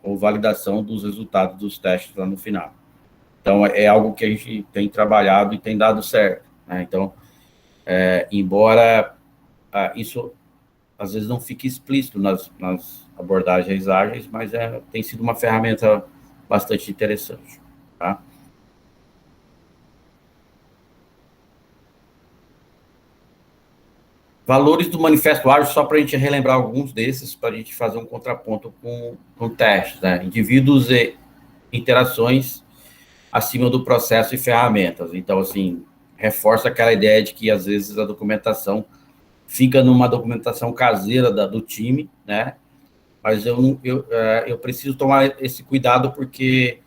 ou validação dos resultados dos testes lá no final. Então, é algo que a gente tem trabalhado e tem dado certo, né? Então, embora isso às vezes não fique explícito nas abordagens ágeis, mas tem sido uma ferramenta bastante interessante, tá? Valores do Manifesto Ágil, só para a gente relembrar alguns desses, para a gente fazer um contraponto com testes, né? Indivíduos e interações acima do processo e ferramentas. Então, assim, reforça aquela ideia de que, às vezes, a documentação fica numa documentação caseira do time, né? Mas eu preciso tomar esse cuidado porque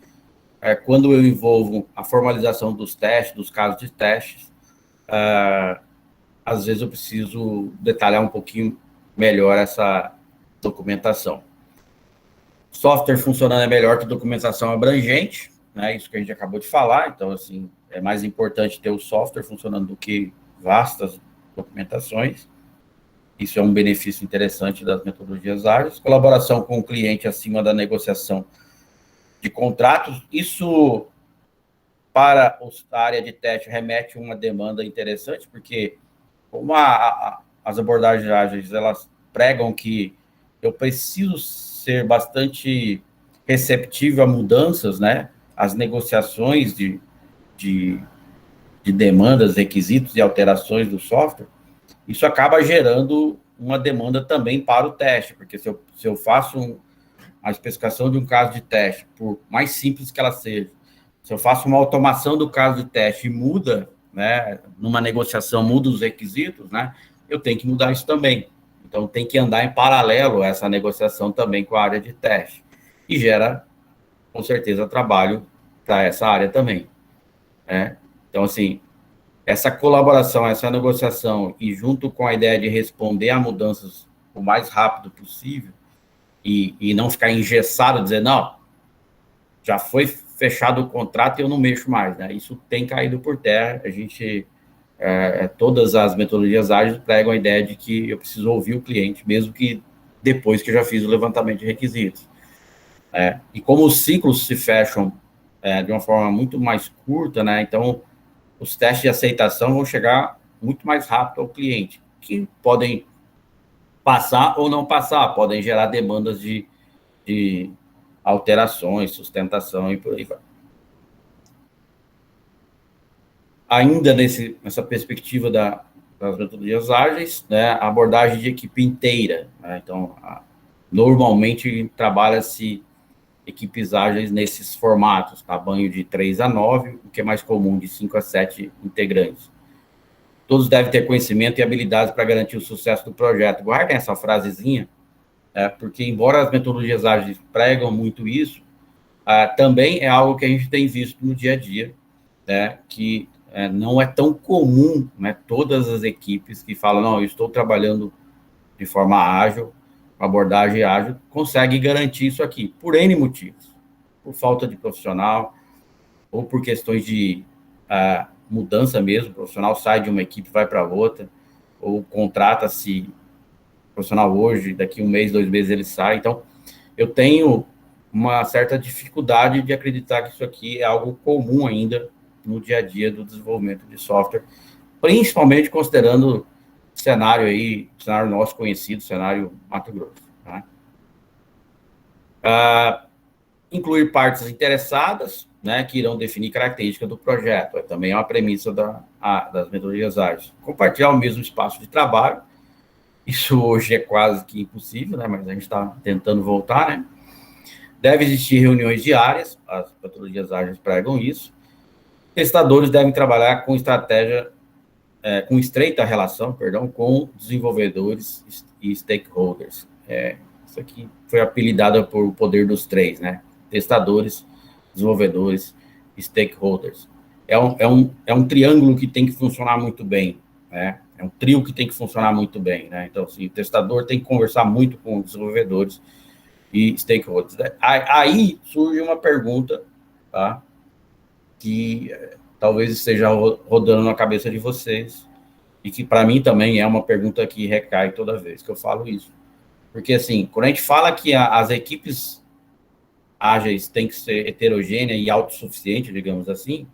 quando eu envolvo a formalização dos testes, dos casos de testes, às vezes eu preciso detalhar um pouquinho melhor essa documentação. Software funcionando é melhor que documentação abrangente, né? Isso que a gente acabou de falar. Então, assim, é mais importante ter o software funcionando do que vastas documentações. Isso é um benefício interessante das metodologias ágeis. Colaboração com o cliente acima da negociação de contratos. Isso, para a área de teste, remete a uma demanda interessante, porque como as abordagens ágeis, elas pregam que eu preciso ser bastante receptivo a mudanças, né? As negociações de demandas, requisitos e alterações do software, isso acaba gerando uma demanda também para o teste, porque se eu faço a especificação de um caso de teste, por mais simples que ela seja, se eu faço uma automação do caso de teste e muda, né, numa negociação muda os requisitos, né, eu tenho que mudar isso também. Então, tem que andar em paralelo essa negociação também com a área de teste. E gera, com certeza, trabalho para essa área também. Né? Então, assim, essa colaboração, essa negociação, e junto com a ideia de responder a mudanças o mais rápido possível, e não ficar engessado, dizer, não, já foi fechado o contrato e eu não mexo mais. Né? Isso tem caído por terra. A gente... todas as metodologias ágeis pregam a ideia de que eu preciso ouvir o cliente, mesmo que depois que eu já fiz o levantamento de requisitos. E como os ciclos se fecham de uma forma muito mais curta, né, então os testes de aceitação vão chegar muito mais rápido ao cliente, que podem passar ou não passar, podem gerar demandas de alterações, sustentação e por aí vai. Ainda nessa perspectiva das metodologias ágeis, né, a abordagem de equipe inteira. Né, então, normalmente trabalha-se equipes ágeis nesses formatos, tamanho de 3 a 9, o que é mais comum, de 5 a 7 integrantes. Todos devem ter conhecimento e habilidades para garantir o sucesso do projeto. Guardem essa frasezinha, porque embora as metodologias ágeis pregam muito isso, também é algo que a gente tem visto no dia a dia, né, que não é tão comum, né, todas as equipes que falam, não, eu estou trabalhando de forma ágil, abordagem ágil, conseguem garantir isso aqui, por N motivos, por falta de profissional, ou por questões de mudança mesmo, o profissional sai de uma equipe, vai para outra, ou contrata-se profissional hoje, daqui 1 mês, 2 meses ele sai. Então, eu tenho uma certa dificuldade de acreditar que isso aqui é algo comum ainda no dia a dia do desenvolvimento de software, principalmente considerando o cenário aí, cenário nosso conhecido, cenário Mato Grosso. Tá? Incluir partes interessadas, né, que irão definir características do projeto, também é uma premissa das metodologias ágeis. Compartilhar o mesmo espaço de trabalho, isso hoje é quase que impossível, né, mas a gente está tentando voltar, né? Deve existir reuniões diárias, as metodologias ágeis pregam isso. Testadores devem trabalhar com com estreita relação, com desenvolvedores e stakeholders. Isso aqui foi apelidado por o poder dos 3, né? Testadores, desenvolvedores e stakeholders. É um triângulo que tem que funcionar muito bem, né? É um trio que tem que funcionar muito bem, né? Então, assim, o testador tem que conversar muito com os desenvolvedores e stakeholders. Aí surge uma pergunta, tá? Que talvez esteja rodando na cabeça de vocês, e que para mim também é uma pergunta que recai toda vez que eu falo isso. Porque, assim, quando a gente fala que as equipes ágeis têm que ser heterogêneas e autossuficientes, digamos assim,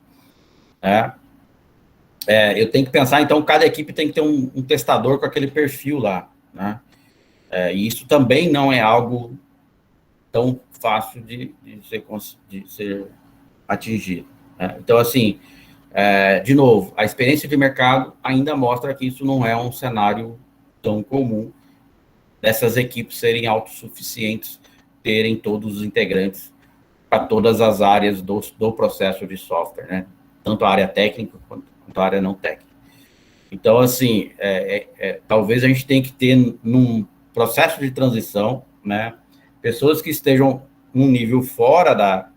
eu tenho que pensar, então, cada equipe tem que ter um testador com aquele perfil lá, né? E isso também não é algo tão fácil de ser atingido. Então, assim, de novo, a experiência de mercado ainda mostra que isso não é um cenário tão comum dessas equipes serem autossuficientes, terem todos os integrantes para todas as áreas do processo de software, né? Tanto a área técnica quanto a área não técnica. Então, assim, talvez a gente tenha que ter, num processo de transição, né, pessoas que estejam num nível fora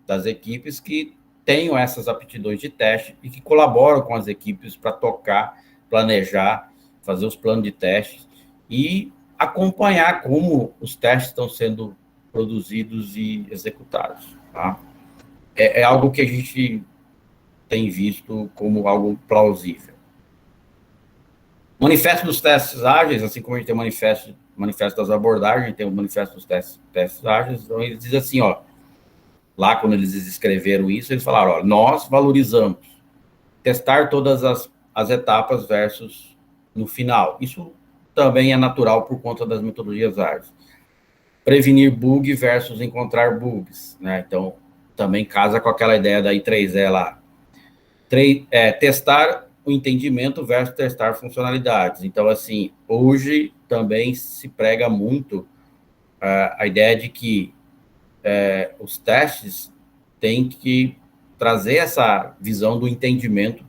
das equipes, que tenham essas aptidões de teste e que colaboram com as equipes para tocar, planejar, fazer os planos de testes e acompanhar como os testes estão sendo produzidos e executados. Tá? É algo que a gente tem visto como algo plausível. Manifesto dos testes ágeis, assim como a gente tem o manifesto das abordagens, tem o manifesto dos testes ágeis, então eles dizem assim, lá quando eles escreveram isso, eles falaram, nós valorizamos testar todas as etapas versus no final. Isso também é natural por conta das metodologias ágeis. Prevenir bug versus encontrar bugs, né? Então, também casa com aquela ideia da I3E lá. Testar o entendimento versus testar funcionalidades. Então, assim, hoje também se prega muito a ideia de que os testes têm que trazer essa visão do entendimento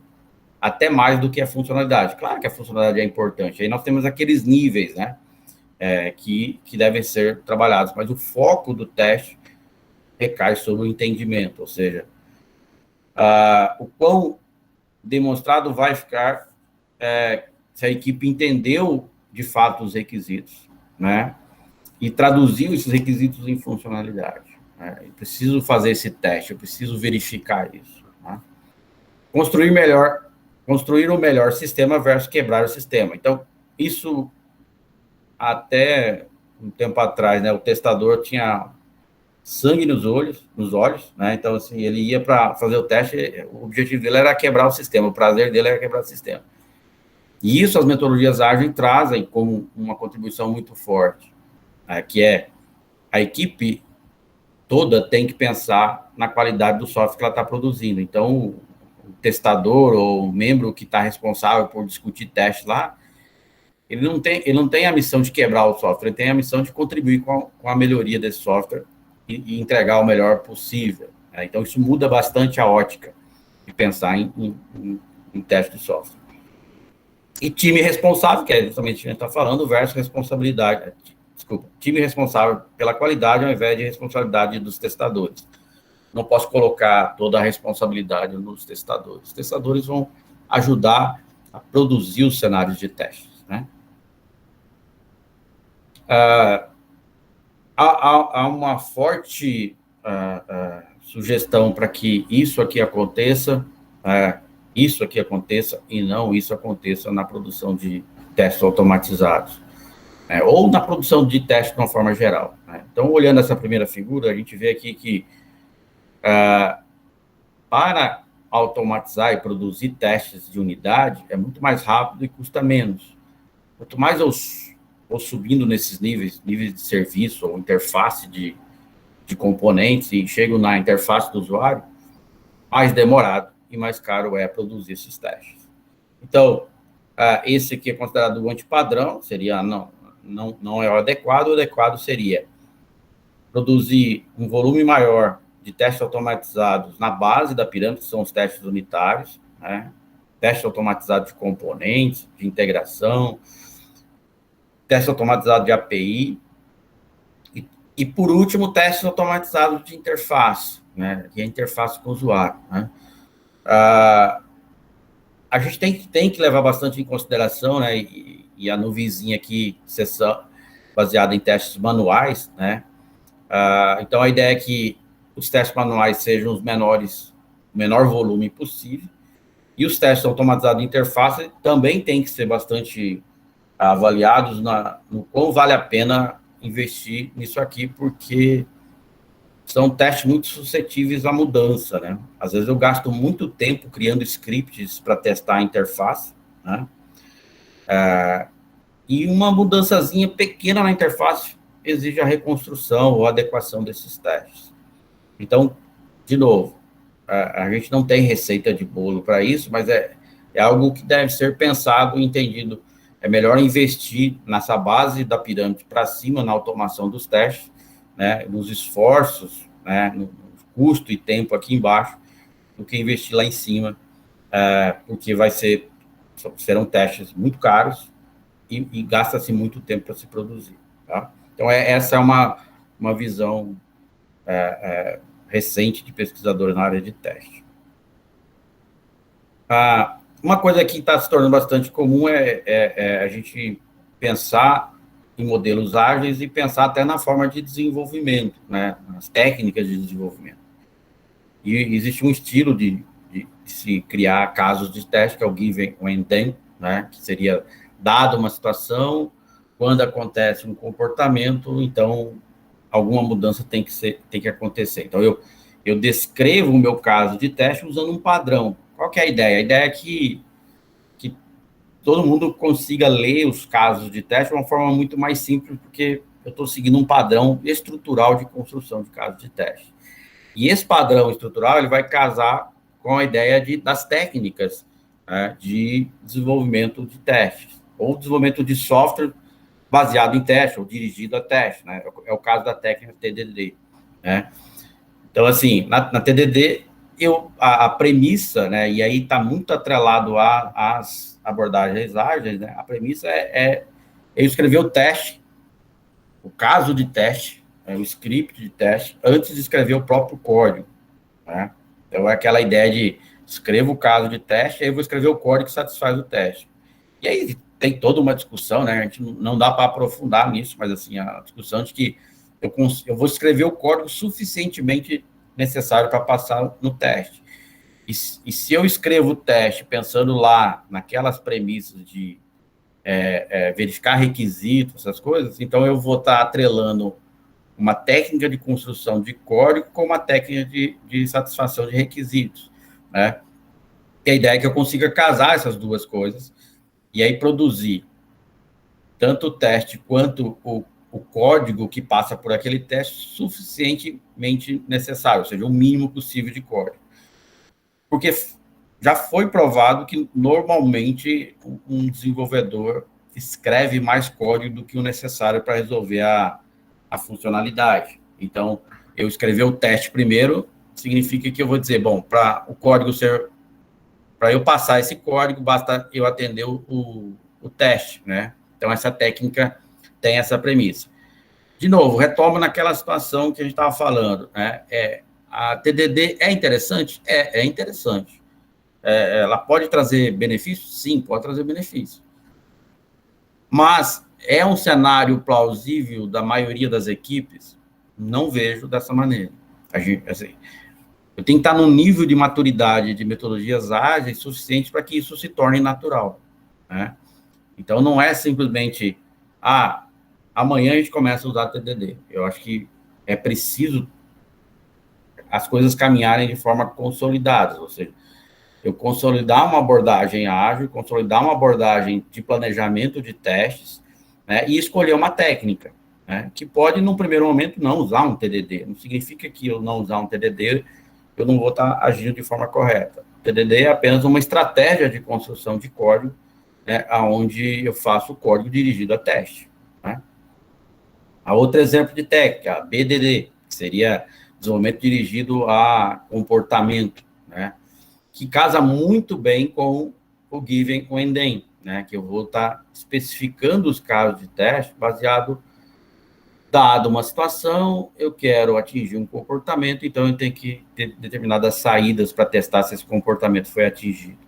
até mais do que a funcionalidade. Claro que a funcionalidade é importante. Aí nós temos aqueles níveis, né? que devem ser trabalhados, mas o foco do teste recai sobre o entendimento, ou seja, o quão demonstrado vai ficar se a equipe entendeu de fato os requisitos, né, e traduziu esses requisitos em funcionalidade. Né? Eu preciso fazer esse teste, eu preciso verificar isso. Né? Construir o melhor sistema versus quebrar o sistema. Então, isso até um tempo atrás, né, o testador tinha sangue nos olhos, né? Então, assim, ele ia para fazer o teste, o objetivo dele era quebrar o sistema, o prazer dele era quebrar o sistema. E isso as metodologias ágeis trazem como uma contribuição muito forte, né, que é a equipe toda tem que pensar na qualidade do software que ela está produzindo. Então, o testador ou o membro que está responsável por discutir teste lá, ele não tem a missão de quebrar o software, ele tem a missão de contribuir com a melhoria desse software e entregar o melhor possível. Né? Então, isso muda bastante a ótica de pensar em teste de software. E time responsável, que é justamente o que a gente está falando, versus responsabilidade. Time responsável pela qualidade ao invés de responsabilidade dos testadores. Não posso colocar toda a responsabilidade nos testadores. Os testadores vão ajudar a produzir os cenários de testes. Né? Há uma forte sugestão para que isso aqui aconteça e não isso aconteça na produção de testes automatizados, ou na produção de testes de uma forma geral. Né? Então, olhando essa primeira figura, a gente vê aqui que para automatizar e produzir testes de unidade é muito mais rápido e custa menos. Quanto mais eu vou subindo nesses níveis de serviço ou interface de componentes e chego na interface do usuário, mais demorado e mais caro é produzir esses testes. Então, esse aqui é considerado o antipadrão, seria não é o adequado seria produzir um volume maior de testes automatizados na base da pirâmide, que são os testes unitários, né? Testes automatizados de componentes, de integração, teste automatizado de API, e por último, testes automatizados de interface, né, que é a interface com o usuário. Né? A gente tem que levar bastante em consideração, né, e a nuvenzinha aqui, sessão baseada em testes manuais, né, então a ideia é que os testes manuais sejam o menor volume possível, e os testes automatizados de interface também têm que ser bastante avaliados no quão vale a pena investir nisso aqui, porque são testes muito suscetíveis à mudança, né? Às vezes eu gasto muito tempo criando scripts para testar a interface, né? E uma mudançazinha pequena na interface exige a reconstrução ou adequação desses testes. Então, de novo, a gente não tem receita de bolo para isso, mas é algo que deve ser pensado e entendido. É melhor investir nessa base da pirâmide para cima, na automação dos testes, né, nos esforços, né, no custo e tempo aqui embaixo, do que investir lá em cima, porque serão testes muito caros e gasta-se muito tempo para se produzir. Tá? Então, essa é uma visão recente de pesquisadores na área de teste. Uma coisa que está se tornando bastante comum é a gente pensar em modelos ágeis e pensar até na forma de desenvolvimento, né, nas técnicas de desenvolvimento. E existe um estilo de se criar casos de teste, que é o given when then, né, que seria dada uma situação, quando acontece um comportamento, então alguma mudança tem que acontecer. Então, eu descrevo o meu caso de teste usando um padrão. Qual que é a ideia? A ideia é que todo mundo consiga ler os casos de teste de uma forma muito mais simples, porque eu estou seguindo um padrão estrutural de construção de casos de teste. E esse padrão estrutural ele vai casar com a ideia das técnicas, né, de desenvolvimento de testes, ou desenvolvimento de software baseado em teste, ou dirigido a teste. Né? É o caso da técnica TDD. Né? Então, assim, na TDD, a premissa, né, e aí está muito atrelado às abordagens ágeis, né, a premissa é eu escrever o teste o caso de teste, o script de teste, antes de escrever o próprio código, né? Então, é aquela ideia de escrevo o caso de teste, aí eu vou escrever o código que satisfaz o teste. E aí tem toda uma discussão, né? A gente não dá para aprofundar nisso, mas assim, a discussão de que eu vou escrever o código suficientemente necessário para passar no teste. E se eu escrevo o teste pensando lá naquelas premissas de verificar requisitos, essas coisas, então eu vou estar atrelando uma técnica de construção de código com uma técnica de satisfação de requisitos, né? E a ideia é que eu consiga casar essas duas coisas e aí produzir tanto o teste quanto o código que passa por aquele teste suficientemente necessário, ou seja, o mínimo possível de código. Porque já foi provado que, normalmente, um desenvolvedor escreve mais código do que o necessário para resolver a funcionalidade. Então, eu escrever o teste primeiro, significa que eu vou dizer, bom, para o código ser... Para eu passar esse código, basta eu atender o teste, né? Então, essa técnica tem essa premissa. De novo, retomo naquela situação que a gente estava falando, né? A TDD é interessante? É interessante. Ela pode trazer benefícios? Sim, pode trazer benefícios. Mas é um cenário plausível da maioria das equipes? Não vejo dessa maneira. Assim, eu tenho que estar num nível de maturidade de metodologias ágeis suficiente para que isso se torne natural, né? Então, não é simplesmente, amanhã a gente começa a usar TDD. Eu acho que é preciso as coisas caminharem de forma consolidada, ou seja, eu consolidar uma abordagem ágil, consolidar uma abordagem de planejamento de testes, né, e escolher uma técnica, né, que pode, num primeiro momento, não usar um TDD. Não significa que eu não usar um TDD, eu não vou estar agindo de forma correta. O TDD é apenas uma estratégia de construção de código, né, onde eu faço o código dirigido a teste, né. A outro exemplo de técnica, a BDD, que seria desenvolvimento dirigido a comportamento, né, que casa muito bem com o Given com Endem, né, que eu vou estar especificando os casos de teste baseado, dado uma situação, eu quero atingir um comportamento, então eu tenho que ter determinadas saídas para testar se esse comportamento foi atingido.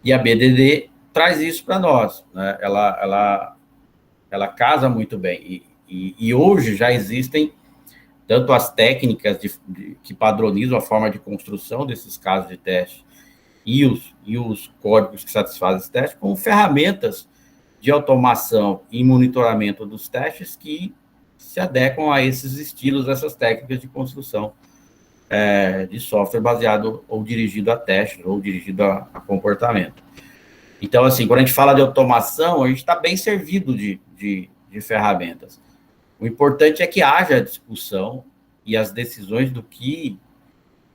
E a BDD traz isso para nós, né, ela casa muito bem, e hoje já existem tanto as técnicas que padronizam a forma de construção desses casos de teste e os códigos que satisfazem esse teste, como ferramentas de automação e monitoramento dos testes que se adequam a esses estilos, essas técnicas de construção de software baseado ou dirigido a testes ou dirigido a comportamento. Então, assim, quando a gente fala de automação, a gente está bem servido de ferramentas. O importante é que haja discussão e as decisões do que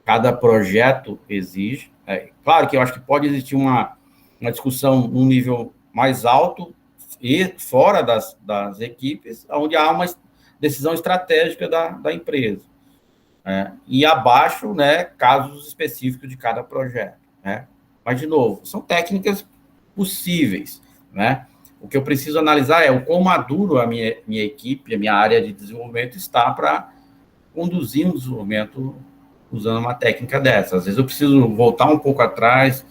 cada projeto exige. Claro que eu acho que pode existir uma discussão num nível mais alto e fora das equipes, onde há uma decisão estratégica da empresa. E abaixo, né, casos específicos de cada projeto, né? Mas, de novo, são técnicas possíveis, né? O que eu preciso analisar é o quão maduro a minha equipe, a minha área de desenvolvimento está para conduzir um desenvolvimento usando uma técnica dessa. Às vezes eu preciso voltar um pouco atrás,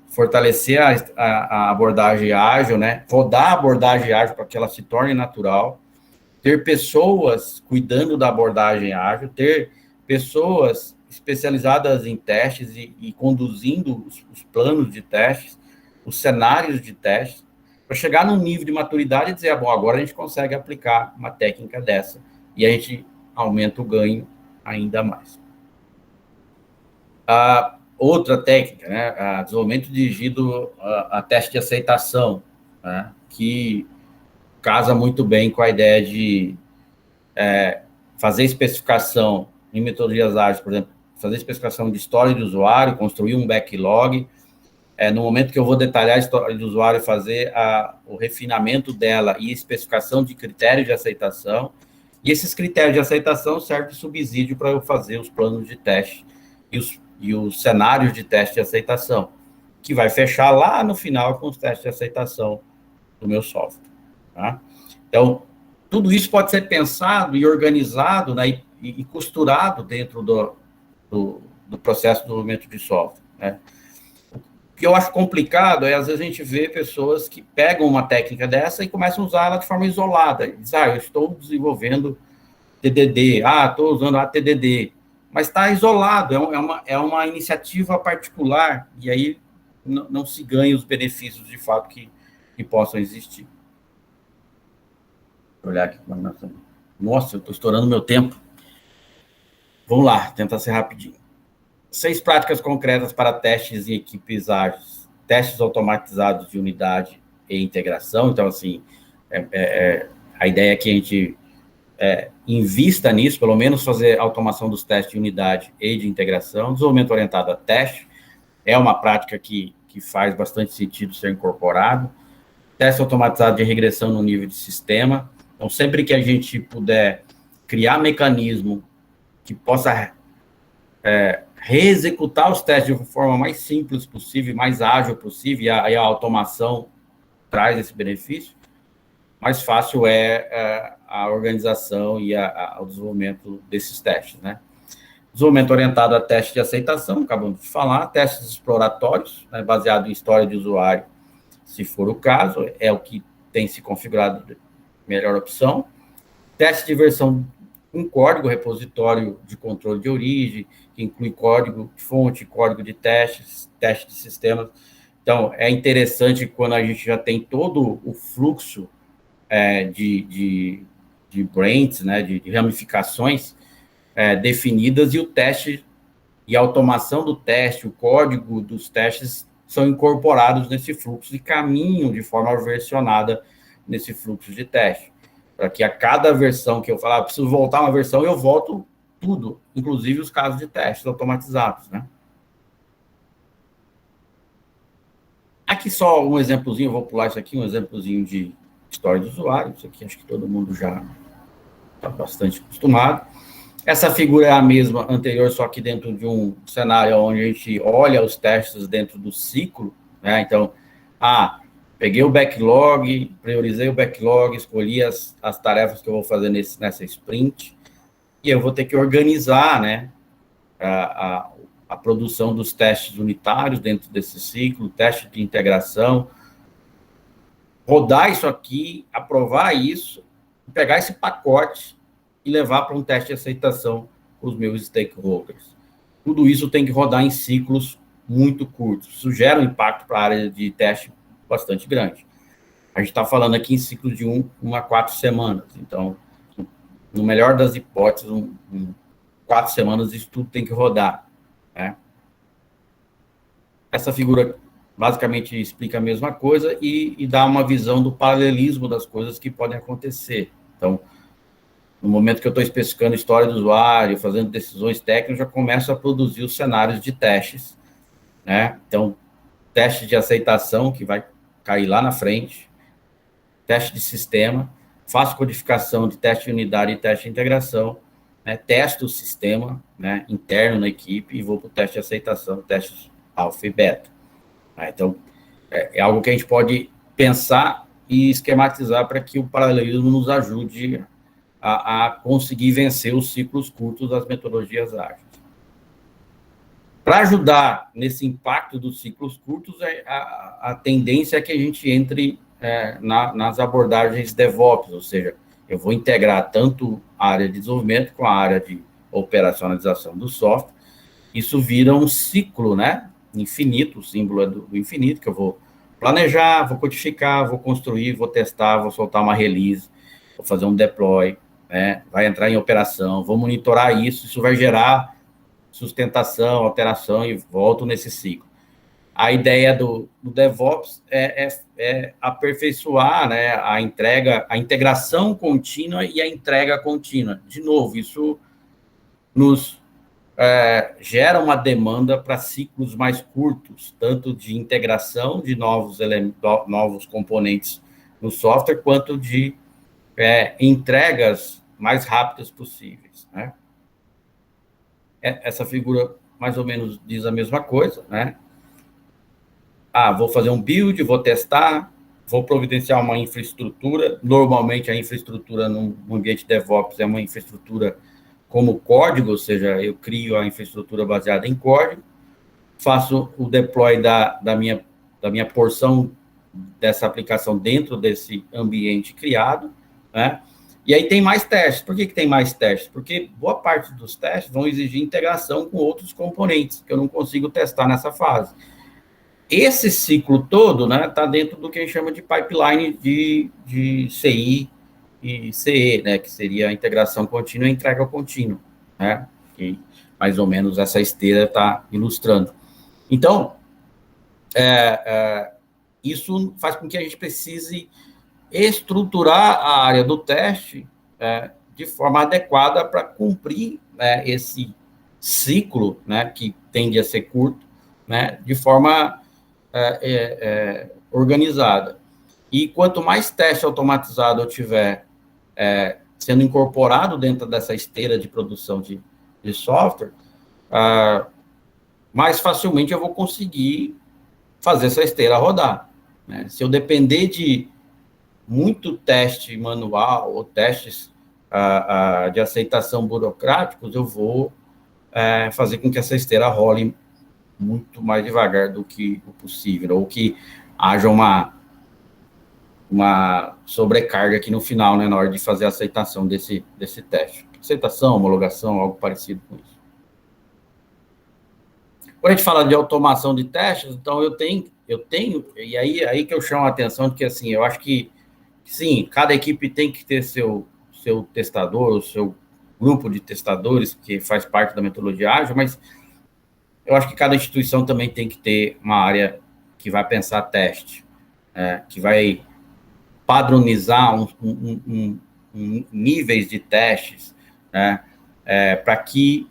fortalecer a abordagem ágil, né? Rodar a abordagem ágil para que ela se torne natural, ter pessoas cuidando da abordagem ágil, ter pessoas especializadas em testes e conduzindo os planos de testes, os cenários de testes, para chegar num nível de maturidade e dizer, bom, agora a gente consegue aplicar uma técnica dessa e a gente aumenta o ganho ainda mais. Outra técnica, né, desenvolvimento dirigido a teste de aceitação, né, que casa muito bem com a ideia de fazer especificação em metodologias ágeis, por exemplo, fazer especificação de história de usuário, construir um backlog. No momento que eu vou detalhar a história do usuário, fazer o refinamento dela e especificação de critérios de aceitação, e esses critérios de aceitação servem de subsídio para eu fazer os planos de teste e os cenários de teste de aceitação, que vai fechar lá no final com os testes de aceitação do meu software, tá? Então, tudo isso pode ser pensado e organizado, né, e costurado dentro do processo de desenvolvimento de software, né? O que eu acho complicado é, às vezes, a gente vê pessoas que pegam uma técnica dessa e começam a usar ela de forma isolada. Diz, eu estou desenvolvendo TDD, estou usando ATDD, mas está isolado, é uma iniciativa particular, e aí não se ganha os benefícios, de fato, que possam existir. Vou olhar aqui. Nossa, eu estou estourando meu tempo. Vamos lá, tentar ser rapidinho. 6 práticas concretas para testes em equipes ágeis. Testes automatizados de unidade e integração. Então, assim, a ideia é que a gente invista nisso, pelo menos fazer automação dos testes de unidade e de integração. Desenvolvimento orientado a teste é uma prática que faz bastante sentido ser incorporado. Teste automatizado de regressão no nível de sistema. Então, sempre que a gente puder criar mecanismo que possa reexecutar os testes de forma mais simples possível, mais ágil possível, e a automação traz esse benefício, mais fácil é a organização e o desenvolvimento desses testes, né? Desenvolvimento orientado a teste de aceitação, acabamos de falar, testes exploratórios, né, baseado em história de usuário, se for o caso, é o que tem se configurado melhor opção. Teste de versão com código, repositório de controle de origem, que inclui código de fonte, código de testes, teste de sistemas. Então, é interessante quando a gente já tem todo o fluxo de branches, né, de ramificações definidas, e o teste e a automação do teste, o código dos testes são incorporados nesse fluxo e caminham de forma versionada nesse fluxo de teste. Para que a cada versão que eu falar, preciso voltar uma versão, eu volto tudo, inclusive os casos de testes automatizados, né? Aqui só um exemplozinho, vou pular isso aqui, um exemplozinho de história do usuário, isso aqui acho que todo mundo já está bastante acostumado. Essa figura é a mesma anterior, só que dentro de um cenário onde a gente olha os testes dentro do ciclo, né? Então, peguei o backlog, priorizei o backlog, escolhi as tarefas que eu vou fazer nessa sprint, e eu vou ter que organizar, né, a produção dos testes unitários dentro desse ciclo, teste de integração, rodar isso aqui, aprovar isso, pegar esse pacote e levar para um teste de aceitação com os meus stakeholders. Tudo isso tem que rodar em ciclos muito curtos. Isso gera um impacto para a área de teste bastante grande. A gente está falando aqui em ciclos de 1 a 4 semanas. Então, no melhor das hipóteses, 4 semanas, isso tudo tem que rodar, né? Essa figura basicamente explica a mesma coisa e dá uma visão do paralelismo das coisas que podem acontecer. Então, no momento que eu estou especificando história do usuário, fazendo decisões técnicas, já começo a produzir os cenários de testes, né? Então, teste de aceitação, que vai cair lá na frente, teste de sistema, faço codificação de teste de unidade e teste de integração, né? Testo o sistema, né, interno na equipe e vou para o teste de aceitação, testes alfa e beta. Então, é algo que a gente pode pensar e esquematizar para que o paralelismo nos ajude a conseguir vencer os ciclos curtos das metodologias ágeis. Para ajudar nesse impacto dos ciclos curtos, a tendência é que a gente entre nas abordagens DevOps, ou seja, eu vou integrar tanto a área de desenvolvimento com a área de operacionalização do software. Isso vira um ciclo, né, infinito, o símbolo é do infinito, que eu vou planejar, vou codificar, vou construir, vou testar, vou soltar uma release, vou fazer um deploy, né, vai entrar em operação, vou monitorar isso vai gerar sustentação, alteração e volto nesse ciclo. A ideia do DevOps é aperfeiçoar, né, a integração contínua e a entrega contínua. De novo, isso nos gera uma demanda para ciclos mais curtos, tanto de integração de novos componentes no software, quanto de entregas mais rápidas possíveis, né? Essa figura mais ou menos diz a mesma coisa, né? Vou fazer um build, vou testar, vou providenciar uma infraestrutura. Normalmente, a infraestrutura no ambiente DevOps é uma infraestrutura como código, ou seja, eu crio a infraestrutura baseada em código, faço o deploy da minha porção dessa aplicação dentro desse ambiente criado, né? E aí tem mais testes. Por que tem mais testes? Porque boa parte dos testes vão exigir integração com outros componentes, que eu não consigo testar nessa fase. Esse ciclo todo, né, está dentro do que a gente chama de pipeline de CI e CE, né, que seria a integração contínua e entrega contínua, né, que mais ou menos essa esteira está ilustrando. Então, isso faz com que a gente precise estruturar a área do teste de forma adequada para cumprir, né, esse ciclo, né, que tende a ser curto, né, de forma organizada. E quanto mais teste automatizado eu tiver sendo incorporado dentro dessa esteira de produção de software, mais facilmente eu vou conseguir fazer essa esteira rodar, né? Se eu depender de muito teste manual ou testes de aceitação burocráticos, eu vou fazer com que essa esteira role muito mais devagar do que o possível, ou que haja uma sobrecarga aqui no final, né, na hora de fazer a aceitação desse teste. Aceitação, homologação, algo parecido com isso. Quando a gente fala de automação de testes, então eu tenho, e aí que eu chamo a atenção de que, assim, eu acho que, sim, cada equipe tem que ter seu testador, o seu grupo de testadores, que faz parte da metodologia ágil, mas eu acho que cada instituição também tem que ter uma área que vai pensar teste, que vai padronizar níveis de testes, né, para que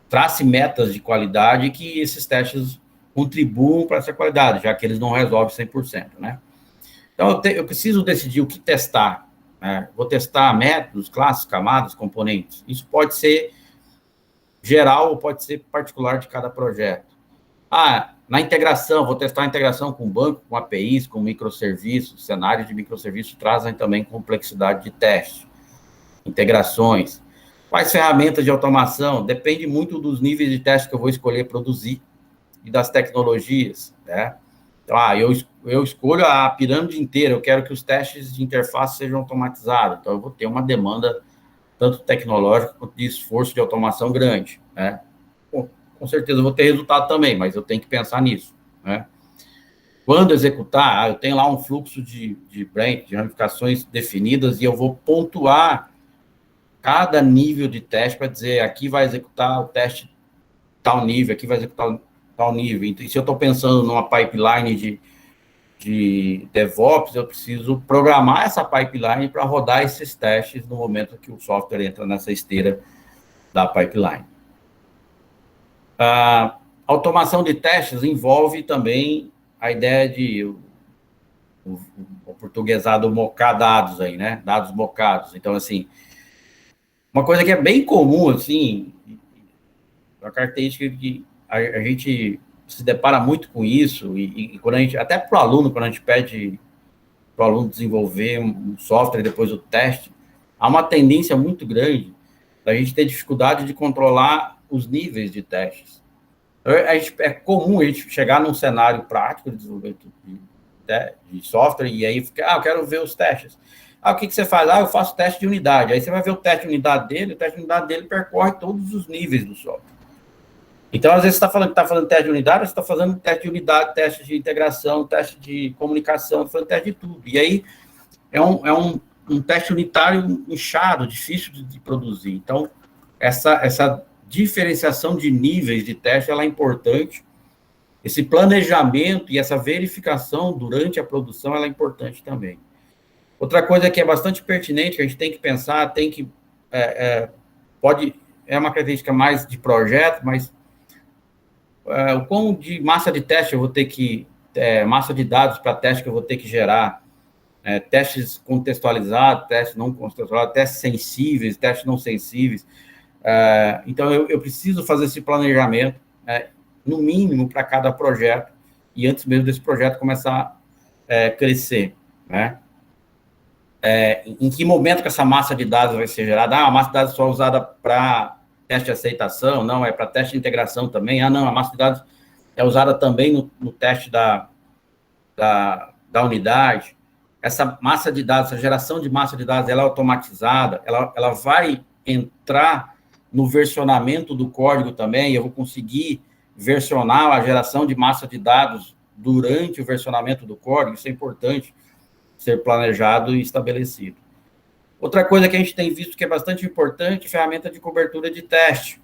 trace metas de qualidade e que esses testes contribuam para essa qualidade, já que eles não resolvem 100%, né? Então, eu preciso decidir o que testar, né? Vou testar métodos, classes, camadas, componentes. Isso pode ser geral ou pode ser particular de cada projeto. Na integração, vou testar a integração com banco, com APIs, com microserviços. Cenários de microserviços trazem também complexidade de teste. Integrações. Quais ferramentas de automação? Depende muito dos níveis de teste que eu vou escolher produzir e das tecnologias, né? Então, eu escolho a pirâmide inteira, eu quero que os testes de interface sejam automatizados, então eu vou ter uma demanda tanto tecnológica quanto de esforço de automação grande, né? Bom, com certeza eu vou ter resultado também, mas eu tenho que pensar nisso, né? Quando executar, eu tenho lá um fluxo de branch, de ramificações definidas, e eu vou pontuar cada nível de teste para dizer, aqui vai executar o teste tal nível, aqui vai executar tal nível. Então, se eu estou pensando numa pipeline de DevOps, eu preciso programar essa pipeline para rodar esses testes no momento que o software entra nessa esteira da pipeline. A automação de testes envolve também a ideia de o portuguesado mocar dados aí, né? Dados mocados. Então, assim, uma coisa que é bem comum, assim, a característica que a gente se depara muito com isso, e quando a gente, até para o aluno, quando a gente pede para o aluno desenvolver um software e depois o teste, há uma tendência muito grande da gente ter dificuldade de controlar os níveis de testes. É comum a gente chegar num cenário prático de desenvolvimento de software, e aí fica, eu quero ver os testes. O que você faz? Eu faço teste de unidade. Aí você vai ver o teste de unidade dele, o teste de unidade dele percorre todos os níveis do software. Então, às vezes, você está fazendo teste de unidade, você está fazendo teste de unidade, teste de integração, teste de comunicação, fazendo teste de tudo. E aí, é um teste unitário inchado, difícil de produzir. Então, essa diferenciação de níveis de teste, ela é importante. Esse planejamento e essa verificação durante a produção, ela é importante também. Outra coisa que é bastante pertinente, que a gente tem que pensar, é uma característica mais de projeto, mas o quão de massa de teste eu vou ter que, massa de dados para teste que eu vou ter que gerar, testes contextualizados, testes não contextualizados, testes sensíveis, testes não sensíveis. Então, eu preciso fazer esse planejamento, no mínimo, para cada projeto, e antes mesmo desse projeto começar a crescer, né? Em que momento que essa massa de dados vai ser gerada? A massa de dados só usada para teste de aceitação? Não, é para teste de integração também. Não, a massa de dados é usada também no teste da unidade. Essa massa de dados, essa geração de massa de dados, ela é automatizada, ela vai entrar no versionamento do código também, eu vou conseguir versionar a geração de massa de dados durante o versionamento do código, isso é importante ser planejado e estabelecido. Outra coisa que a gente tem visto que é bastante importante, ferramenta de cobertura de teste.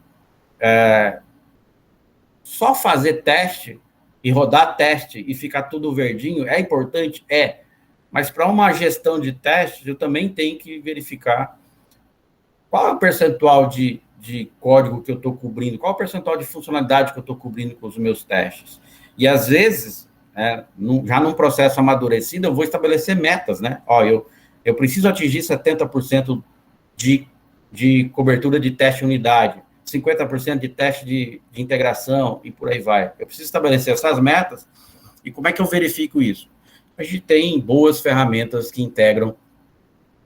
Só fazer teste e rodar teste e ficar tudo verdinho é importante? Mas para uma gestão de testes, eu também tenho que verificar qual é o percentual de código que eu estou cobrindo, qual é o percentual de funcionalidade que eu estou cobrindo com os meus testes. E, às vezes, já num processo amadurecido, eu vou estabelecer metas, né? Eu preciso atingir 70% de cobertura de teste unidade, 50% de teste de integração e por aí vai. Eu preciso estabelecer essas metas e como é que eu verifico isso? A gente tem boas ferramentas que integram,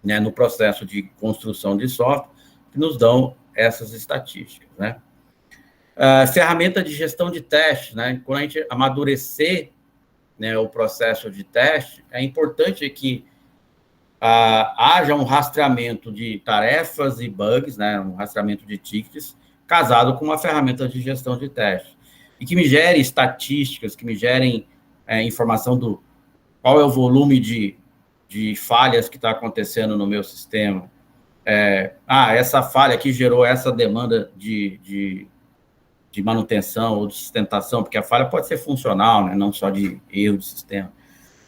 né, no processo de construção de software, que nos dão essas estatísticas, né? Ferramenta de gestão de teste, né? Quando a gente amadurecer, né, o processo de teste, é importante que haja um rastreamento de tarefas e bugs, né, um rastreamento de tickets, casado com uma ferramenta de gestão de teste. E que me gere estatísticas, que me gerem informação do qual é o volume de falhas que está acontecendo no meu sistema. Essa falha aqui gerou essa demanda de manutenção ou de sustentação, porque a falha pode ser funcional, né, não só de erro de sistema.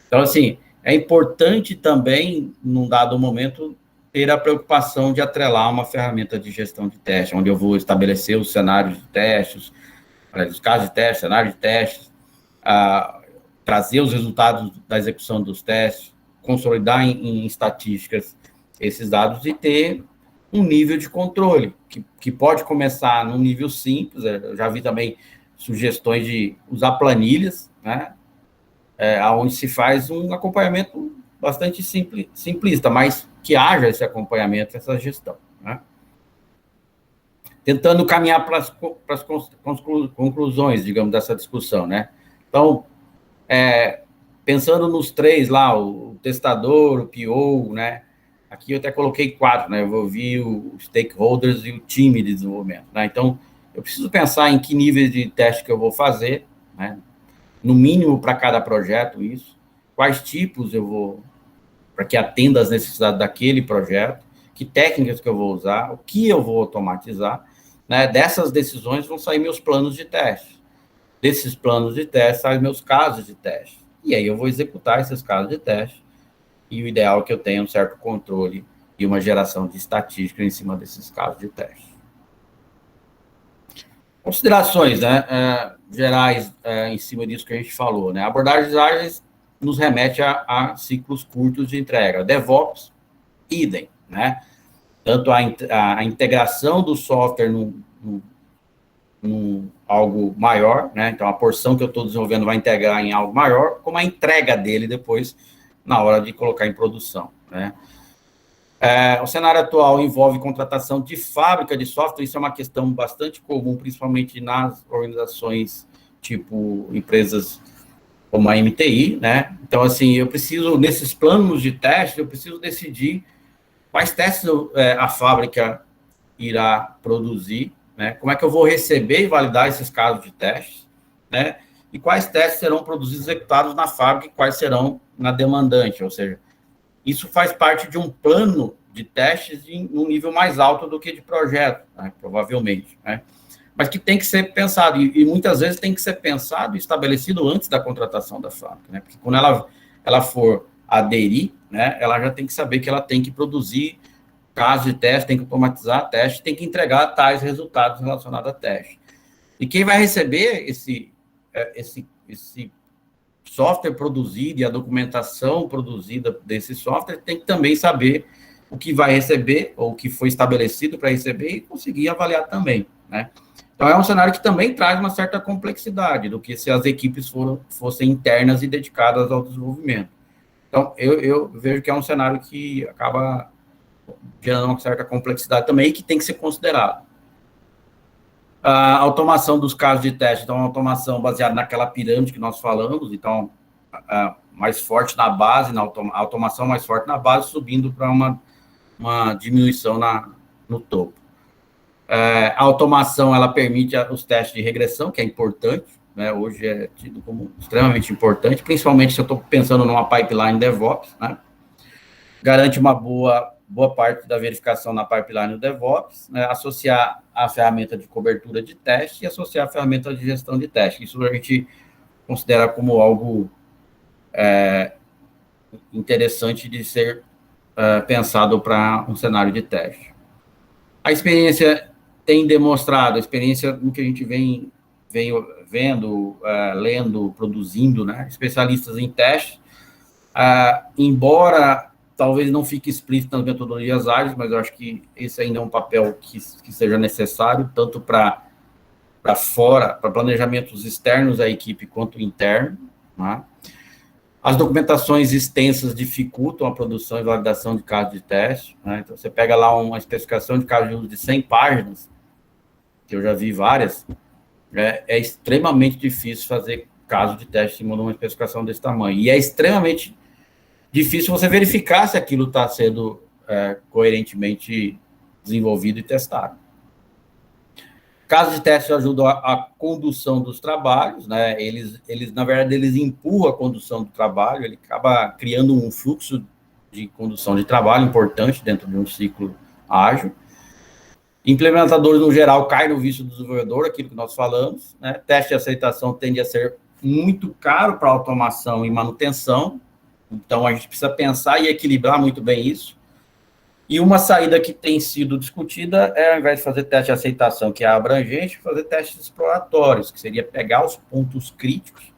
Então, assim, é importante também, num dado momento, ter a preocupação de atrelar uma ferramenta de gestão de teste, onde eu vou estabelecer os cenários de testes, os casos de teste, cenário de testes, trazer os resultados da execução dos testes, consolidar em estatísticas esses dados e ter um nível de controle, que pode começar num nível simples. Eu já vi também sugestões de usar planilhas, né, onde se faz um acompanhamento bastante simplista, mas que haja esse acompanhamento, essa gestão, né? Tentando caminhar para as conclusões, digamos, dessa discussão, né? Então, pensando nos três lá, o testador, o PO, né? Aqui eu até coloquei 4, né? Eu vou ouvir os stakeholders e o time de desenvolvimento, né? Então, eu preciso pensar em que níveis de teste que eu vou fazer, né? No mínimo para cada projeto, isso. Quais tipos eu vou, para que atenda às necessidades daquele projeto, que técnicas que eu vou usar, o que eu vou automatizar, né? Dessas decisões vão sair meus planos de teste. Desses planos de teste saem meus casos de teste. E aí eu vou executar esses casos de teste. E o ideal é que eu tenha um certo controle e uma geração de estatística em cima desses casos de teste. Considerações, né, gerais em cima disso que a gente falou, né? Abordagens ágeis nos remete a ciclos curtos de entrega. DevOps, idem, né? Tanto a integração do software num algo maior, né? Então, a porção que eu estou desenvolvendo vai integrar em algo maior, como a entrega dele depois, na hora de colocar em produção, né? O cenário atual envolve contratação de fábrica de software, isso é uma questão bastante comum, principalmente nas organizações, tipo empresas como a MTI, né? Então, assim, eu preciso, nesses planos de teste, eu preciso decidir quais testes a fábrica irá produzir, né? Como é que eu vou receber e validar esses casos de testes, né? E quais testes serão produzidos e executados na fábrica e quais serão na demandante, ou seja, isso faz parte de um plano de testes num nível mais alto do que de projeto, né? Provavelmente, né? Mas que tem que ser pensado, e muitas vezes tem que ser pensado e estabelecido antes da contratação da fábrica, né? Porque quando ela for aderir, né, ela já tem que saber que ela tem que produzir casos de teste, tem que automatizar teste, tem que entregar tais resultados relacionados a teste. E quem vai receber esse software produzido e a documentação produzida desse software tem que também saber o que vai receber, ou o que foi estabelecido para receber, e conseguir avaliar também, né? Então, é um cenário que também traz uma certa complexidade do que se as equipes fossem internas e dedicadas ao desenvolvimento. Então, eu vejo que é um cenário que acaba gerando uma certa complexidade também, que tem que ser considerado. A automação dos casos de teste, então, uma automação baseada naquela pirâmide que nós falamos, então, mais forte na base, a automação mais forte na base, subindo para uma diminuição no topo. A automação, ela permite os testes de regressão, que é importante, né? Hoje é tido como extremamente importante, principalmente se eu estou pensando numa pipeline DevOps, né? Garante uma boa parte da verificação na pipeline do DevOps, né? Associar a ferramenta de cobertura de teste e associar a ferramenta de gestão de teste. Isso a gente considera como algo interessante de ser pensado para um cenário de teste. A experiência tem demonstrado, a experiência no que a gente vem vendo, lendo, produzindo, né? Especialistas em teste, embora talvez não fique explícito nas metodologias ágeis, mas eu acho que esse ainda é um papel que seja necessário, tanto para fora, para planejamentos externos à equipe, quanto interno, né? As documentações extensas dificultam a produção e validação de casos de teste, né? Então, você pega lá uma especificação de caso de uso de 100 páginas, que eu já vi várias, é extremamente difícil fazer caso de teste em cima de uma especificação desse tamanho. E é extremamente difícil você verificar se aquilo está sendo coerentemente desenvolvido e testado. Casos de teste ajudam a condução dos trabalhos, né? Eles, na verdade, eles empurram a condução do trabalho, ele acaba criando um fluxo de condução de trabalho importante dentro de um ciclo ágil. Implementadores, no geral, caem no vício do desenvolvedor, aquilo que nós falamos, né? Teste de aceitação tende a ser muito caro para automação e manutenção, então a gente precisa pensar e equilibrar muito bem isso. E uma saída que tem sido discutida é, ao invés de fazer teste de aceitação, que é abrangente, fazer testes exploratórios, que seria pegar os pontos críticos,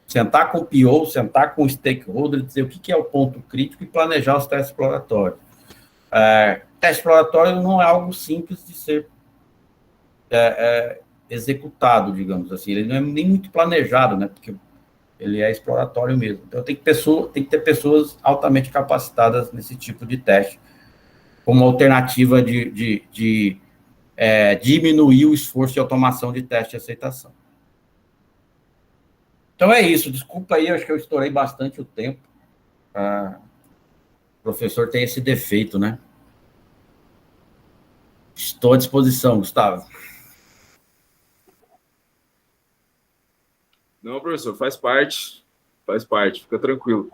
sentar com o PO, sentar com o stakeholder, dizer o que é o ponto crítico e planejar os testes exploratórios. Teste exploratório não é algo simples de ser executado, digamos assim. Ele não é nem muito planejado, né? Porque ele é exploratório mesmo. Então, tem que ter pessoas altamente capacitadas nesse tipo de teste, como alternativa de diminuir o esforço de automação de teste de aceitação. Então, é isso. Desculpa aí, acho que eu estourei bastante o tempo. O professor tem esse defeito, né? Estou à disposição, Gustavo. Não, professor, faz parte, fica tranquilo.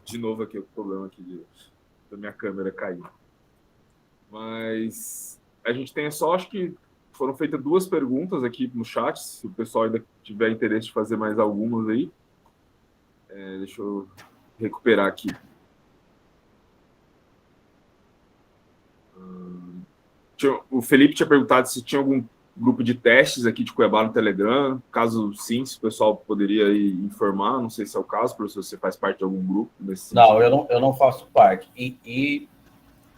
De novo aqui, o problema aqui da minha câmera caiu. Mas a gente tem só, acho que foram feitas 2 perguntas aqui no chat, se o pessoal ainda tiver interesse de fazer mais algumas aí. Deixa eu recuperar aqui. O Felipe tinha perguntado se tinha algum grupo de testes aqui de Cuiabá no Telegram. Caso sim, se o pessoal poderia aí informar, não sei se é o caso, professor, se você faz parte de algum grupo nesse sentido. Não, eu não faço parte. E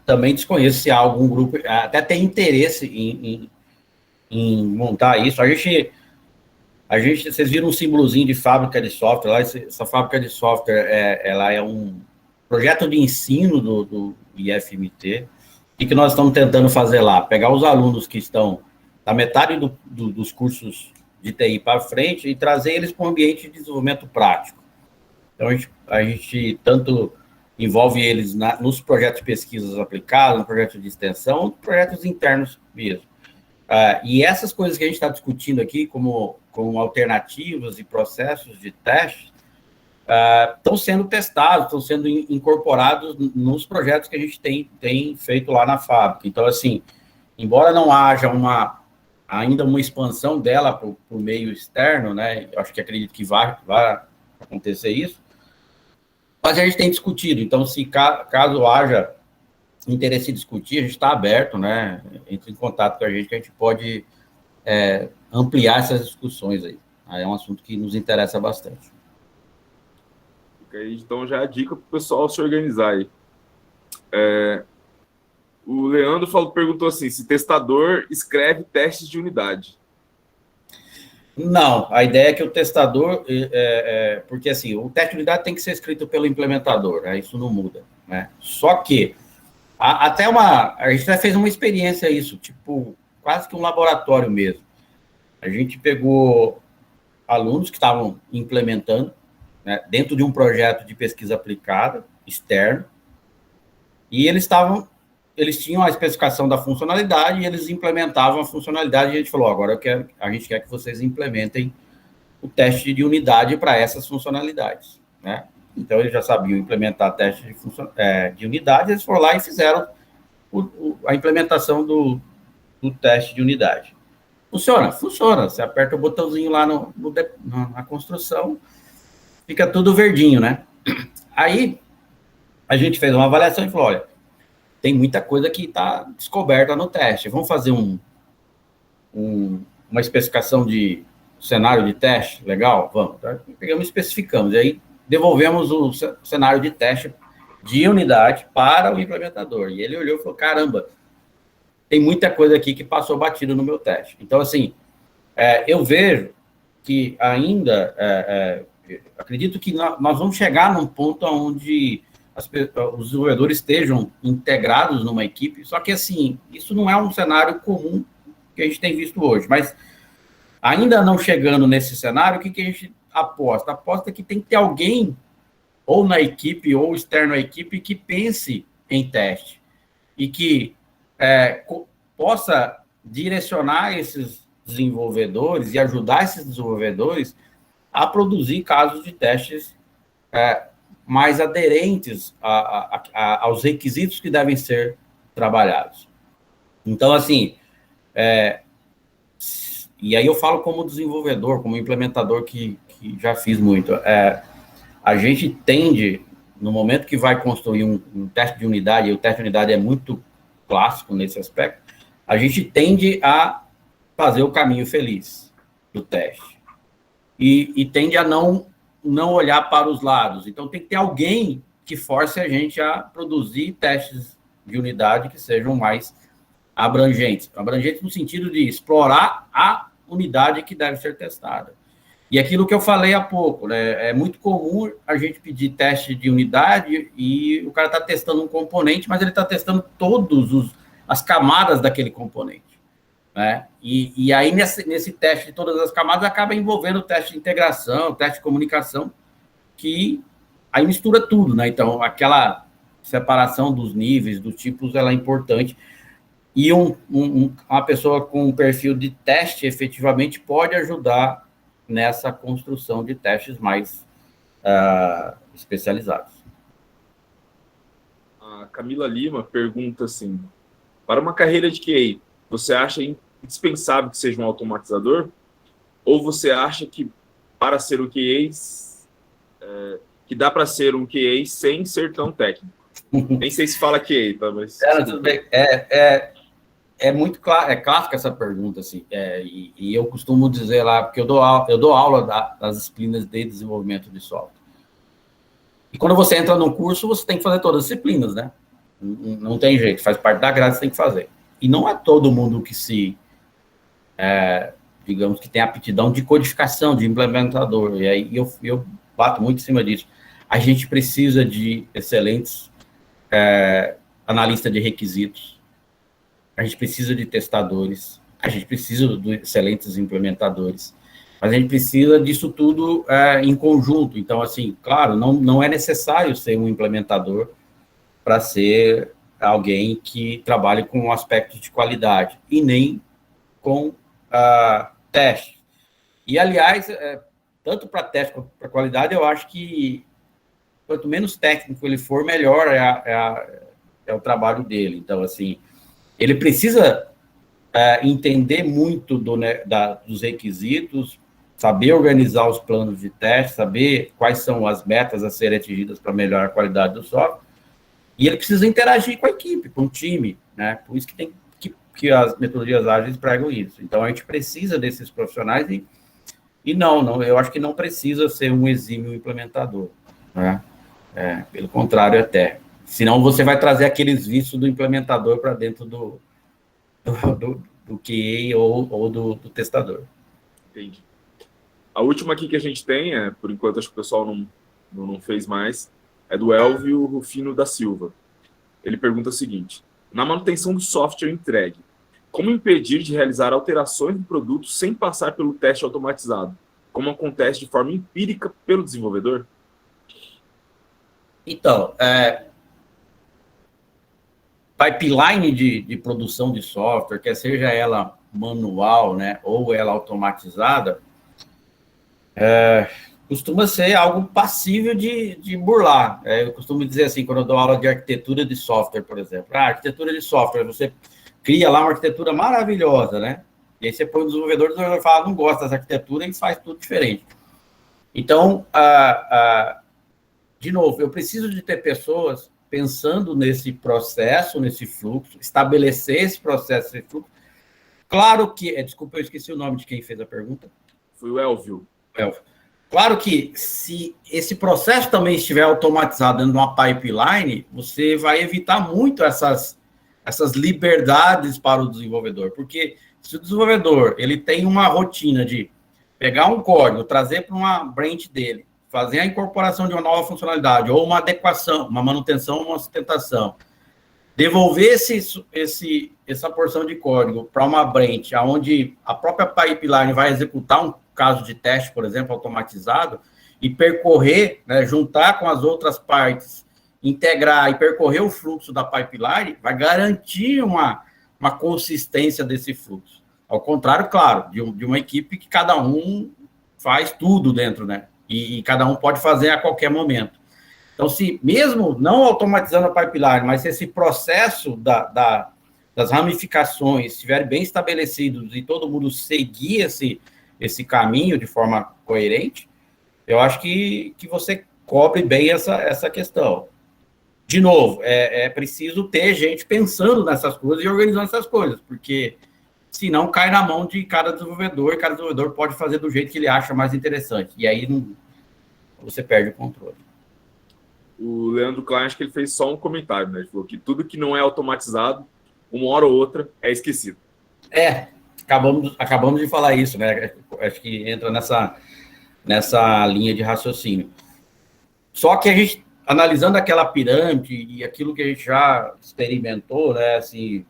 também desconheço se há algum grupo, até tem interesse em montar isso. A gente, vocês viram um símbolozinho de fábrica de software lá, essa fábrica de software, ela é um projeto de ensino do IFMT, e que nós estamos tentando fazer lá, pegar os alunos que estão da metade dos cursos de TI para frente e trazer eles para um ambiente de desenvolvimento prático. Então, a gente tanto envolve eles nos projetos de pesquisas aplicadas, no projeto de extensão, projetos internos mesmo. E essas coisas que a gente está discutindo aqui, como alternativas e processos de teste, estão sendo testados, estão sendo incorporados nos projetos que a gente tem feito lá na fábrica. Então, assim, embora não haja ainda uma expansão dela para o meio externo, né? Eu acho que acredito que vai acontecer isso, mas a gente tem discutido. Então, se caso haja interesse em discutir, a gente está aberto, né? Entre em contato com a gente pode ampliar essas discussões aí. É um assunto que nos interessa bastante. Então, já é a dica para o pessoal se organizar aí. O Leandro perguntou assim, se testador escreve testes de unidade. Não, a ideia é que o testador, porque assim, o teste de unidade tem que ser escrito pelo implementador, né? Isso não muda, né? Só que a gente até fez uma experiência isso, tipo, quase que um laboratório mesmo. A gente pegou alunos que estavam implementando, né, dentro de um projeto de pesquisa aplicada, externo, e eles tinham a especificação da funcionalidade e eles implementavam a funcionalidade e a gente falou, agora a gente quer que vocês implementem o teste de unidade para essas funcionalidades, né? Então, eles já sabiam implementar teste de unidade, eles foram lá e fizeram a implementação do teste de unidade. Funciona? Funciona. Você aperta o botãozinho lá na construção, fica tudo verdinho, né? Aí, a gente fez uma avaliação e falou, olha, tem muita coisa que está descoberta no teste. Vamos fazer uma especificação de cenário de teste? Legal? Vamos. Tá? Pegamos e especificamos. E aí, devolvemos o cenário de teste de unidade para o implementador. E ele olhou e falou, caramba, tem muita coisa aqui que passou batido no meu teste. Então, assim, eu vejo que ainda, acredito que nós vamos chegar num ponto onde os desenvolvedores estejam integrados numa equipe, só que, assim, isso não é um cenário comum que a gente tem visto hoje, mas ainda não chegando nesse cenário, o que a gente aposta? Aposta que tem que ter alguém, ou na equipe, ou externo à equipe, que pense em teste, e que possa direcionar esses desenvolvedores e ajudar esses desenvolvedores a produzir casos de testes mais aderentes aos requisitos que devem ser trabalhados. Então, assim, e aí eu falo como desenvolvedor, como implementador que já fiz muito, a gente tende, no momento que vai construir um teste de unidade, e o teste de unidade é muito clássico nesse aspecto, a gente tende a fazer o caminho feliz do teste. E tende a não olhar para os lados. Então, tem que ter alguém que force a gente a produzir testes de unidade que sejam mais abrangentes. Abrangentes no sentido de explorar a unidade que deve ser testada. E aquilo que eu falei há pouco, né? É muito comum a gente pedir teste de unidade e o cara está testando um componente, mas ele está testando todas as camadas daquele componente, né? E aí, nesse teste de todas as camadas, acaba envolvendo o teste de integração, o teste de comunicação, que aí mistura tudo, né? Então, aquela separação dos níveis, dos tipos, ela é importante. E uma pessoa com um perfil de teste, efetivamente, pode ajudar nessa construção de testes mais especializados. A Camila Lima pergunta assim, para uma carreira de QA, você acha indispensável que seja um automatizador? Ou você acha que para ser um QA, que dá para ser um QA sem ser tão técnico? Nem sei se fala QA, tá? Mas... tudo bem. É muito clássica essa pergunta, assim, e eu costumo dizer lá, porque eu dou aula das disciplinas de desenvolvimento de software. E quando você entra num curso, você tem que fazer todas as disciplinas, né? Não tem jeito, faz parte da grade, você tem que fazer. E não é todo mundo que digamos, que tem aptidão de codificação, de implementador. E aí eu bato muito em cima disso. A gente precisa de excelentes analistas de requisitos, a gente precisa de testadores, a gente precisa de excelentes implementadores, mas a gente precisa disso tudo em conjunto. Então, assim, claro, não é necessário ser um implementador para ser alguém que trabalhe com aspectos de qualidade, e nem com teste. E, aliás, tanto para teste quanto para qualidade, eu acho que quanto menos técnico ele for, melhor é o trabalho dele. Então, assim, ele precisa entender muito dos requisitos, saber organizar os planos de teste, saber quais são as metas a serem atingidas para melhorar a qualidade do software, e ele precisa interagir com a equipe, com o time, né? Por isso que as metodologias ágeis pregam isso. Então, a gente precisa desses profissionais e não, eu acho que não precisa ser um exímio implementador, né? Pelo contrário, até. Senão você vai trazer aqueles vícios do implementador para dentro do QA ou do testador. Entendi. A última aqui que a gente tem, por enquanto acho que o pessoal não fez mais, é do Elvio Rufino da Silva. Ele pergunta o seguinte: na manutenção do software entregue, como impedir de realizar alterações do produto sem passar pelo teste automatizado, como acontece de forma empírica pelo desenvolvedor? Então, pipeline de produção de software, quer seja ela manual, né, ou ela automatizada, costuma ser algo passível de burlar. Eu costumo dizer assim, quando eu dou aula de arquitetura de software, por exemplo. Arquitetura de software, você cria lá uma arquitetura maravilhosa, né? E aí você põe o desenvolvedor fala, não gosta dessa arquitetura e faz tudo diferente. Então, de novo, eu preciso de ter pessoas pensando nesse processo, nesse fluxo, estabelecer esse processo, esse fluxo. Claro que... desculpa, eu esqueci o nome de quem fez a pergunta. Foi o Elvio. Claro que se esse processo também estiver automatizado dentro de uma pipeline, você vai evitar muito essas liberdades para o desenvolvedor, porque se o desenvolvedor ele tem uma rotina de pegar um código, trazer para uma branch dele, fazer a incorporação de uma nova funcionalidade, ou uma adequação, uma manutenção, uma sustentação, devolver essa porção de código para uma branch, onde a própria pipeline vai executar um caso de teste, por exemplo, automatizado, e percorrer, né, juntar com as outras partes, integrar e percorrer o fluxo da pipeline, vai garantir uma consistência desse fluxo. Ao contrário, claro, de uma equipe que cada um faz tudo dentro, né? E cada um pode fazer a qualquer momento. Então, se mesmo não automatizando a pipeline, mas se esse processo das ramificações estiver bem estabelecidos e todo mundo seguir esse caminho de forma coerente, eu acho que você cobre bem essa questão. De novo, é preciso ter gente pensando nessas coisas e organizando essas coisas, porque senão cai na mão de cada desenvolvedor, e cada desenvolvedor pode fazer do jeito que ele acha mais interessante, e aí você perde o controle. O Leandro Klein, acho que ele fez só um comentário, né? Ele falou que tudo que não é automatizado, uma hora ou outra, é esquecido. Acabamos de falar isso, né? Acho que entra nessa linha de raciocínio. Só que a gente, analisando aquela pirâmide e aquilo que a gente já experimentou, né? Assim,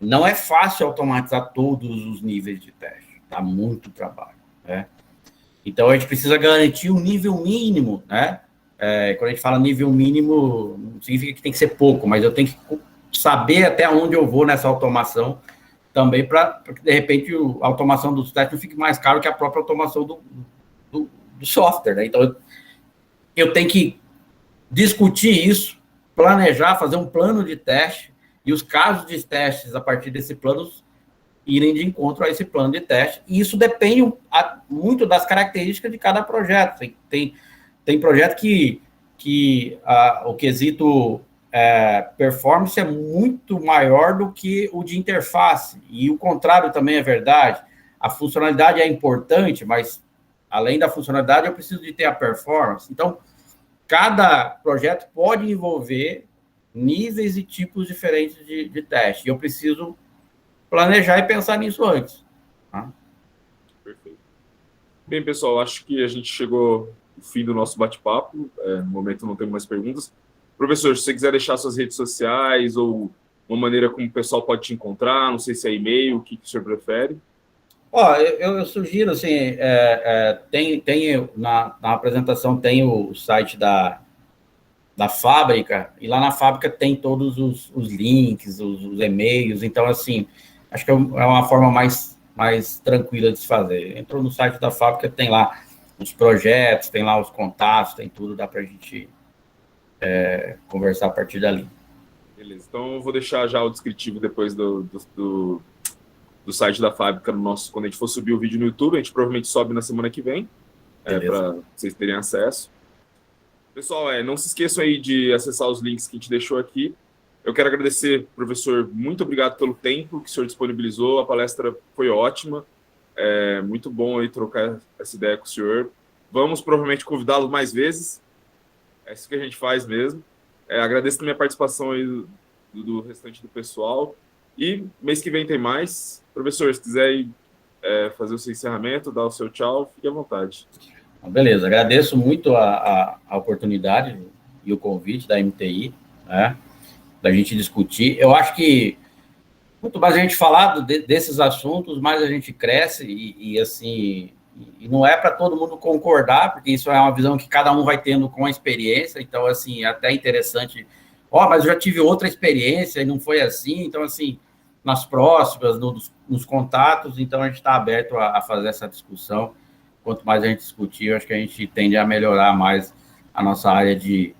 não é fácil automatizar todos os níveis de teste. Dá muito trabalho, né? Então, a gente precisa garantir um nível mínimo, né? Quando a gente fala nível mínimo, não significa que tem que ser pouco, mas eu tenho que saber até onde eu vou nessa automação também, para que, de repente, a automação dos testes não fique mais caro que a própria automação do software, né? Então, eu tenho que discutir isso, planejar, fazer um plano de teste, e os casos de testes, a partir desse plano, irem de encontro a esse plano de teste, e isso depende muito das características de cada projeto. Tem projeto que o quesito performance é muito maior do que o de interface, e o contrário também é verdade. A funcionalidade é importante, mas além da funcionalidade eu preciso de ter a performance. Então, cada projeto pode envolver níveis e tipos diferentes de teste, e eu preciso planejar e pensar nisso antes. Tá? Perfeito. Bem, pessoal, acho que a gente chegou ao fim do nosso bate-papo. No momento não temos mais perguntas. Professor, se você quiser deixar suas redes sociais ou uma maneira como o pessoal pode te encontrar, não sei se é e-mail, o que o senhor prefere. Eu sugiro, assim, tem na apresentação tem o site da fábrica, e lá na fábrica tem todos os links, os e-mails, então, assim, acho que é uma forma mais tranquila de se fazer. Entrou no site da fábrica, tem lá os projetos, tem lá os contatos, tem tudo, dá para a gente conversar a partir dali. Beleza, então eu vou deixar já o descritivo depois do site da fábrica no nosso, quando a gente for subir o vídeo no YouTube, a gente provavelmente sobe na semana que vem, para vocês terem acesso. Pessoal, não se esqueçam aí de acessar os links que a gente deixou aqui. Eu quero agradecer, professor, muito obrigado pelo tempo que o senhor disponibilizou, a palestra foi ótima, muito bom aí trocar essa ideia com o senhor. Vamos provavelmente convidá-lo mais vezes, é isso que a gente faz mesmo. Agradeço também a participação aí do restante do pessoal, e mês que vem tem mais. Professor, se quiser fazer o seu encerramento, dar o seu tchau, fique à vontade. Beleza, agradeço muito a oportunidade e o convite da MTI, né, da gente discutir. Eu acho que quanto mais a gente falar desses assuntos, mais a gente cresce e assim, e não é para todo mundo concordar, porque isso é uma visão que cada um vai tendo com a experiência, então, assim, é até interessante, mas eu já tive outra experiência e não foi assim, então, assim, nas próximas, nos contatos, então a gente está aberto a fazer essa discussão. Quanto mais a gente discutir, eu acho que a gente tende a melhorar mais a nossa área de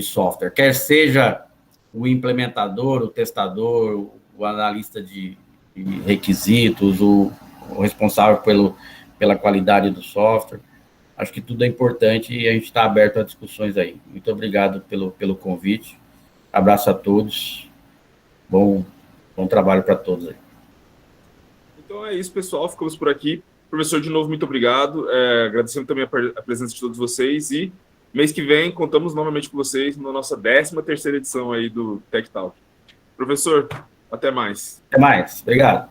software, quer seja o implementador, o testador, o analista de requisitos, o responsável pela qualidade do software. Acho que tudo é importante e a gente está aberto a discussões aí. Muito obrigado pelo convite. Abraço a todos. Bom trabalho para todos aí. Então é isso, pessoal. Ficamos por aqui. Professor, de novo, muito obrigado. Agradecendo também a presença de todos vocês. E mês que vem, contamos novamente com vocês na nossa 13ª edição aí do Tech Talk. Professor, até mais. Até mais. Obrigado.